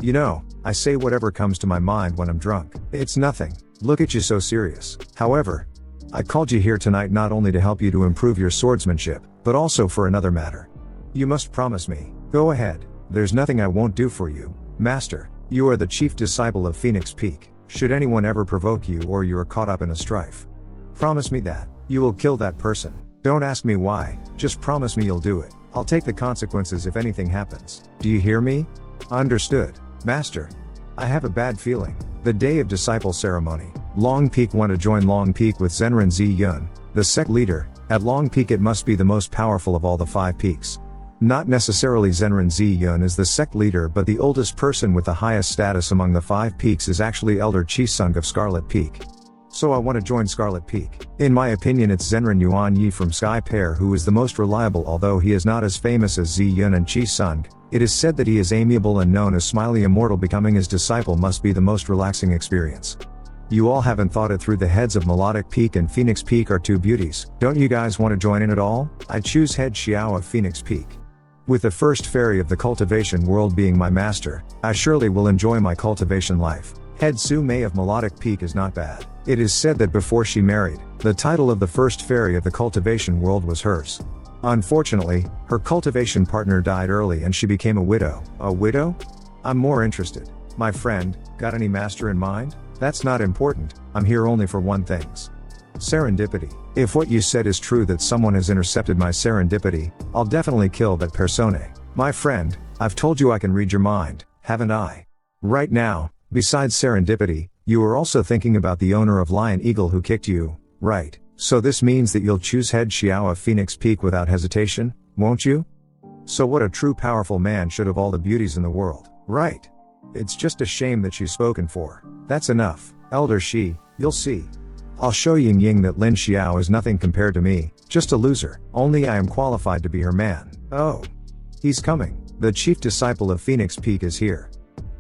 You know, I say whatever comes to my mind when I'm drunk. It's nothing. Look at you, so serious. However, I called you here tonight not only to help you to improve your swordsmanship, but also for another matter. You must promise me. Go ahead. There's nothing I won't do for you, Master. You are the chief disciple of Phoenix Peak. Should anyone ever provoke you or you are caught up in a strife, promise me that you will kill that person. Don't ask me why, just promise me you'll do it. I'll take the consequences if anything happens. Do you hear me? Understood, Master. I have a bad feeling. The day of disciple ceremony. Long Peak want to join Long Peak with Zenran Zi Yun, the sect leader. At Long Peak it must be the most powerful of all the 5 peaks. Not necessarily Zenran Zi Yun is the sect leader, but the oldest person with the highest status among the 5 peaks is actually Elder Chi Sung of Scarlet Peak. So I want to join Scarlet Peak. In my opinion it's Zenran Yuan Yi from Sky Pair who is the most reliable, although he is not as famous as Zi Yun and Chi Sung. It is said that he is amiable and known as Smiley Immortal. Becoming his disciple must be the most relaxing experience. You all haven't thought it through. The heads of Melodic Peak and Phoenix Peak are 2 beauties. Don't you guys want to join in at all? I choose Head Xiao of Phoenix Peak. With the first fairy of the cultivation world being my master, I surely will enjoy my cultivation life. Head Su Mei of Melodic Peak is not bad. It is said that before she married, the title of the first fairy of the cultivation world was hers. Unfortunately, her cultivation partner died early and she became a widow. A widow? I'm more interested. My friend, got any master in mind? That's not important, I'm here only for one thing. Serendipity. If what you said is true, that someone has intercepted my serendipity, I'll definitely kill that persona. My friend, I've told you I can read your mind, haven't I? Right now, besides serendipity, you are also thinking about the owner of Lion Eagle who kicked you, right? So this means that you'll choose Head Xiao of Phoenix Peak without hesitation, won't you? So what a true powerful man should have all the beauties in the world, right? It's just a shame that she's spoken for. That's enough, Elder Shi, you'll see. I'll show Ying Ying that Lin Xiao is nothing compared to me, just a loser. Only I am qualified to be her man. Oh. He's coming. The chief disciple of Phoenix Peak is here.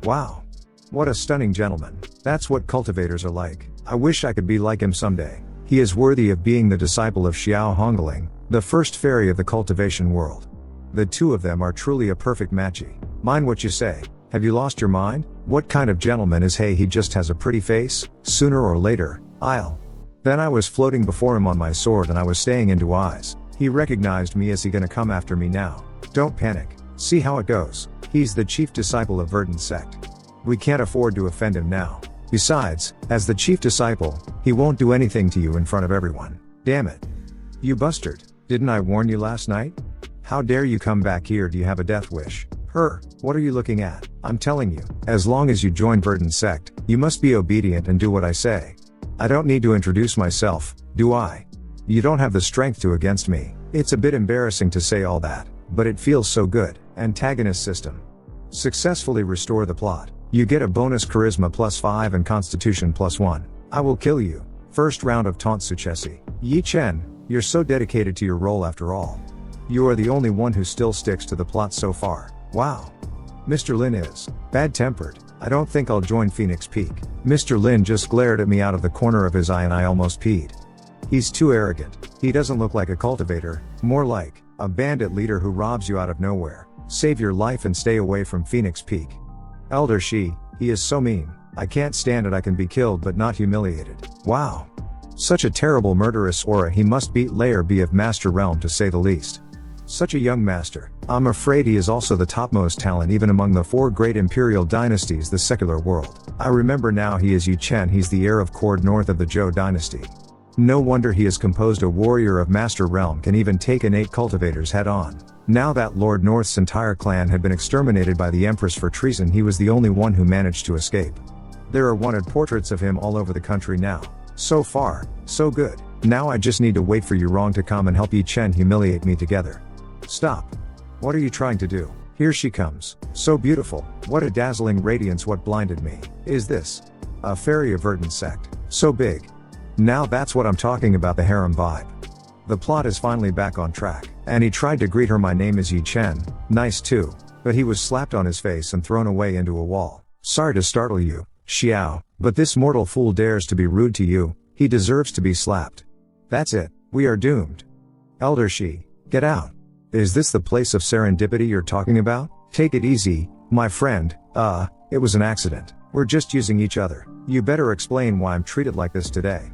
Wow. What a stunning gentleman. That's what cultivators are like. I wish I could be like him someday. He is worthy of being the disciple of Xiao Hongling, the first fairy of the cultivation world. The 2 of them are truly a perfect matchy. Mind what you say. Have you lost your mind? What kind of gentleman is he just has a pretty face? Sooner or later, I'll. Then I was floating before him on my sword and I was staying into eyes. He recognized me. Is he gonna come after me now? Don't panic. See how it goes. He's the chief disciple of Verdant Sect. We can't afford to offend him now. Besides, as the chief disciple, he won't do anything to you in front of everyone. Damn it. You bastard. Didn't I warn you last night? How dare you come back here? Do you have a death wish? What are you looking at? I'm telling you, as long as you join Verdant Sect, you must be obedient and do what I say. I don't need to introduce myself, do I? You don't have the strength to against me. It's a bit embarrassing to say all that, but it feels so good. Antagonist System. Successfully restore the plot. You get a bonus charisma +5 and constitution +1. I will kill you. First round of taunt successi. Ye Chen, you're so dedicated to your role after all. You are the only one who still sticks to the plot so far. Wow. Mr. Lin is bad-tempered. I don't think I'll join Phoenix Peak. Mr. Lin just glared at me out of the corner of his eye and I almost peed. He's too arrogant. He doesn't look like a cultivator, more like a bandit leader who robs you out of nowhere. Save your life and stay away from Phoenix Peak. Elder Shi, he is so mean. I can't stand it. I can be killed but not humiliated. Wow. Such a terrible murderous aura. He must beat Layer B of Master Realm to say the least. Such a young master. I'm afraid he is also the topmost talent even among the 4 great imperial dynasties, the secular world. I remember now, he is Ye Chen. He's the heir of Cord north of the Zhou dynasty. No wonder he has composed a warrior of Master Realm can even take innate cultivators head on. Now that Lord North's entire clan had been exterminated by the Empress for treason, he was the only one who managed to escape. There are wanted portraits of him all over the country now. So far, so good. Now I just need to wait for you wrong to come and help Ye Chen humiliate me together. Stop. What are you trying to do? Here she comes. So beautiful. What a dazzling radiance. What blinded me. Is this a fairy of Verdant Sect? So big. Now that's what I'm talking about, the harem vibe. The plot is finally back on track. And he tried to greet her. My name is Ye Chen. Nice too. But he was slapped on his face and thrown away into a wall. Sorry to startle you, Xiao, but this mortal fool dares to be rude to you. He deserves to be slapped. That's it. We are doomed. Elder Shi, get out. Is this the place of serendipity you're talking about? Take it easy, my friend. It was an accident. We're just using each other. You better explain why I'm treated like this today.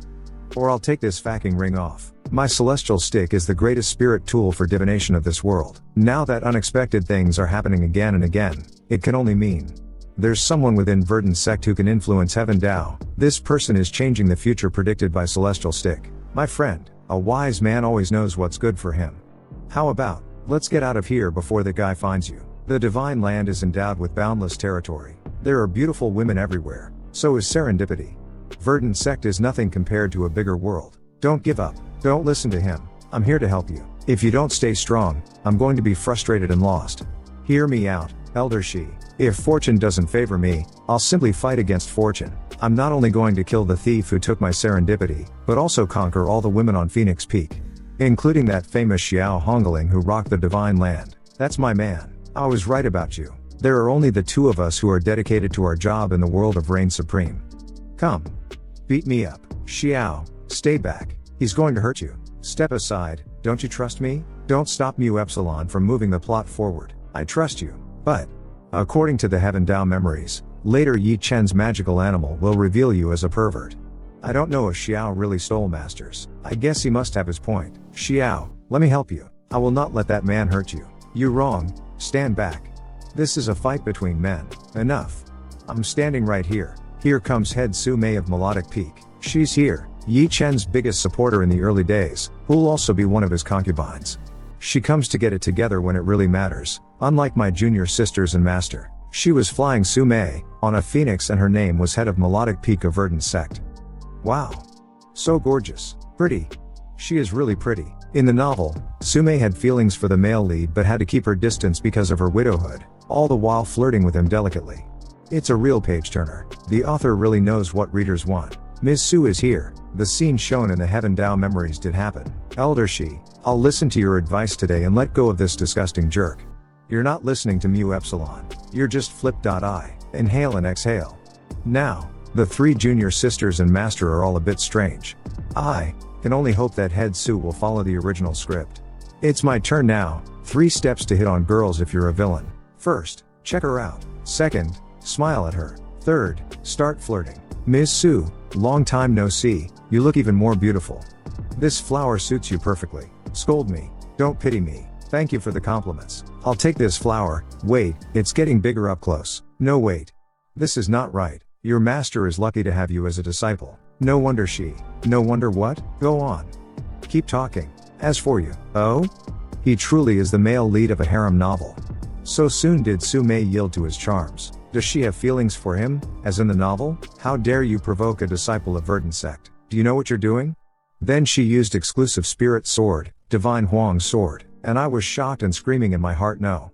Or I'll take this fucking ring off. My celestial stick is the greatest spirit tool for divination of this world. Now that unexpected things are happening again and again, it can only mean there's someone within Verdant Sect who can influence Heaven Dao. This person is changing the future predicted by celestial stick. My friend, a wise man always knows what's good for him. How about, let's get out of here before the guy finds you. The divine land is endowed with boundless territory. There are beautiful women everywhere. So is serendipity. Verdant Sect is nothing compared to a bigger world. Don't give up. Don't listen to him. I'm here to help you. If you don't stay strong, I'm going to be frustrated and lost. Hear me out, Elder Shi. If fortune doesn't favor me, I'll simply fight against fortune. I'm not only going to kill the thief who took my serendipity, but also conquer all the women on Phoenix Peak. Including that famous Xiao Hongling who rocked the divine land. That's my man. I was right about you. There are only the two of us who are dedicated to our job in the world of Reign Supreme. Come. Beat me up. Xiao, stay back. He's going to hurt you. Step aside. Don't you trust me? Don't stop Mu Epsilon from moving the plot forward. I trust you. But, according to the Heaven Dao memories, later Ye Chen's magical animal will reveal you as a pervert. I don't know if Xiao really stole masters. I guess he must have his point. Xiao, let me help you. I will not let that man hurt you. You wrong. Stand back. This is a fight between men. Enough. I'm standing right here. Here comes Head Su Mei of Melodic Peak. She's here. Ye Chen's biggest supporter in the early days, who'll also be one of his concubines. She comes to get it together when it really matters. Unlike my junior sisters and master, she was flying Su Mei on a phoenix and her name was Head of Melodic Peak of Verdant Sect. Wow. So gorgeous. Pretty. She is really pretty. In the novel, Su Mei had feelings for the male lead but had to keep her distance because of her widowhood, all the while flirting with him delicately. It's a real page-turner. The author really knows what readers want. Ms. Su is here. The scene shown in the Heaven Dao memories did happen. Elder Shi, I'll listen to your advice today and let go of this disgusting jerk. You're not listening to Mu Epsilon. You're just flip.I. Inhale and exhale. Now, the three junior sisters and master are all a bit strange. I can only hope that Head Su will follow the original script. It's my turn now. 3 steps to hit on girls if you're a villain. First, check her out. Second, smile at her. Third, start flirting. Ms. Su, long time no see, you look even more beautiful. This flower suits you perfectly. Scold me. Don't pity me. Thank you for the compliments. I'll take this flower. Wait, it's getting bigger up close. No wait. This is not right. Your master is lucky to have you as a disciple. No wonder she. No wonder what? Go on. Keep talking. As for you, oh? He truly is the male lead of a harem novel. So soon did Su Mei yield to his charms. Does she have feelings for him, as in the novel? How dare you provoke a disciple of Verdant Sect? Do you know what you're doing? Then she used exclusive spirit sword, divine Huang sword, and I was shocked and screaming in my heart no.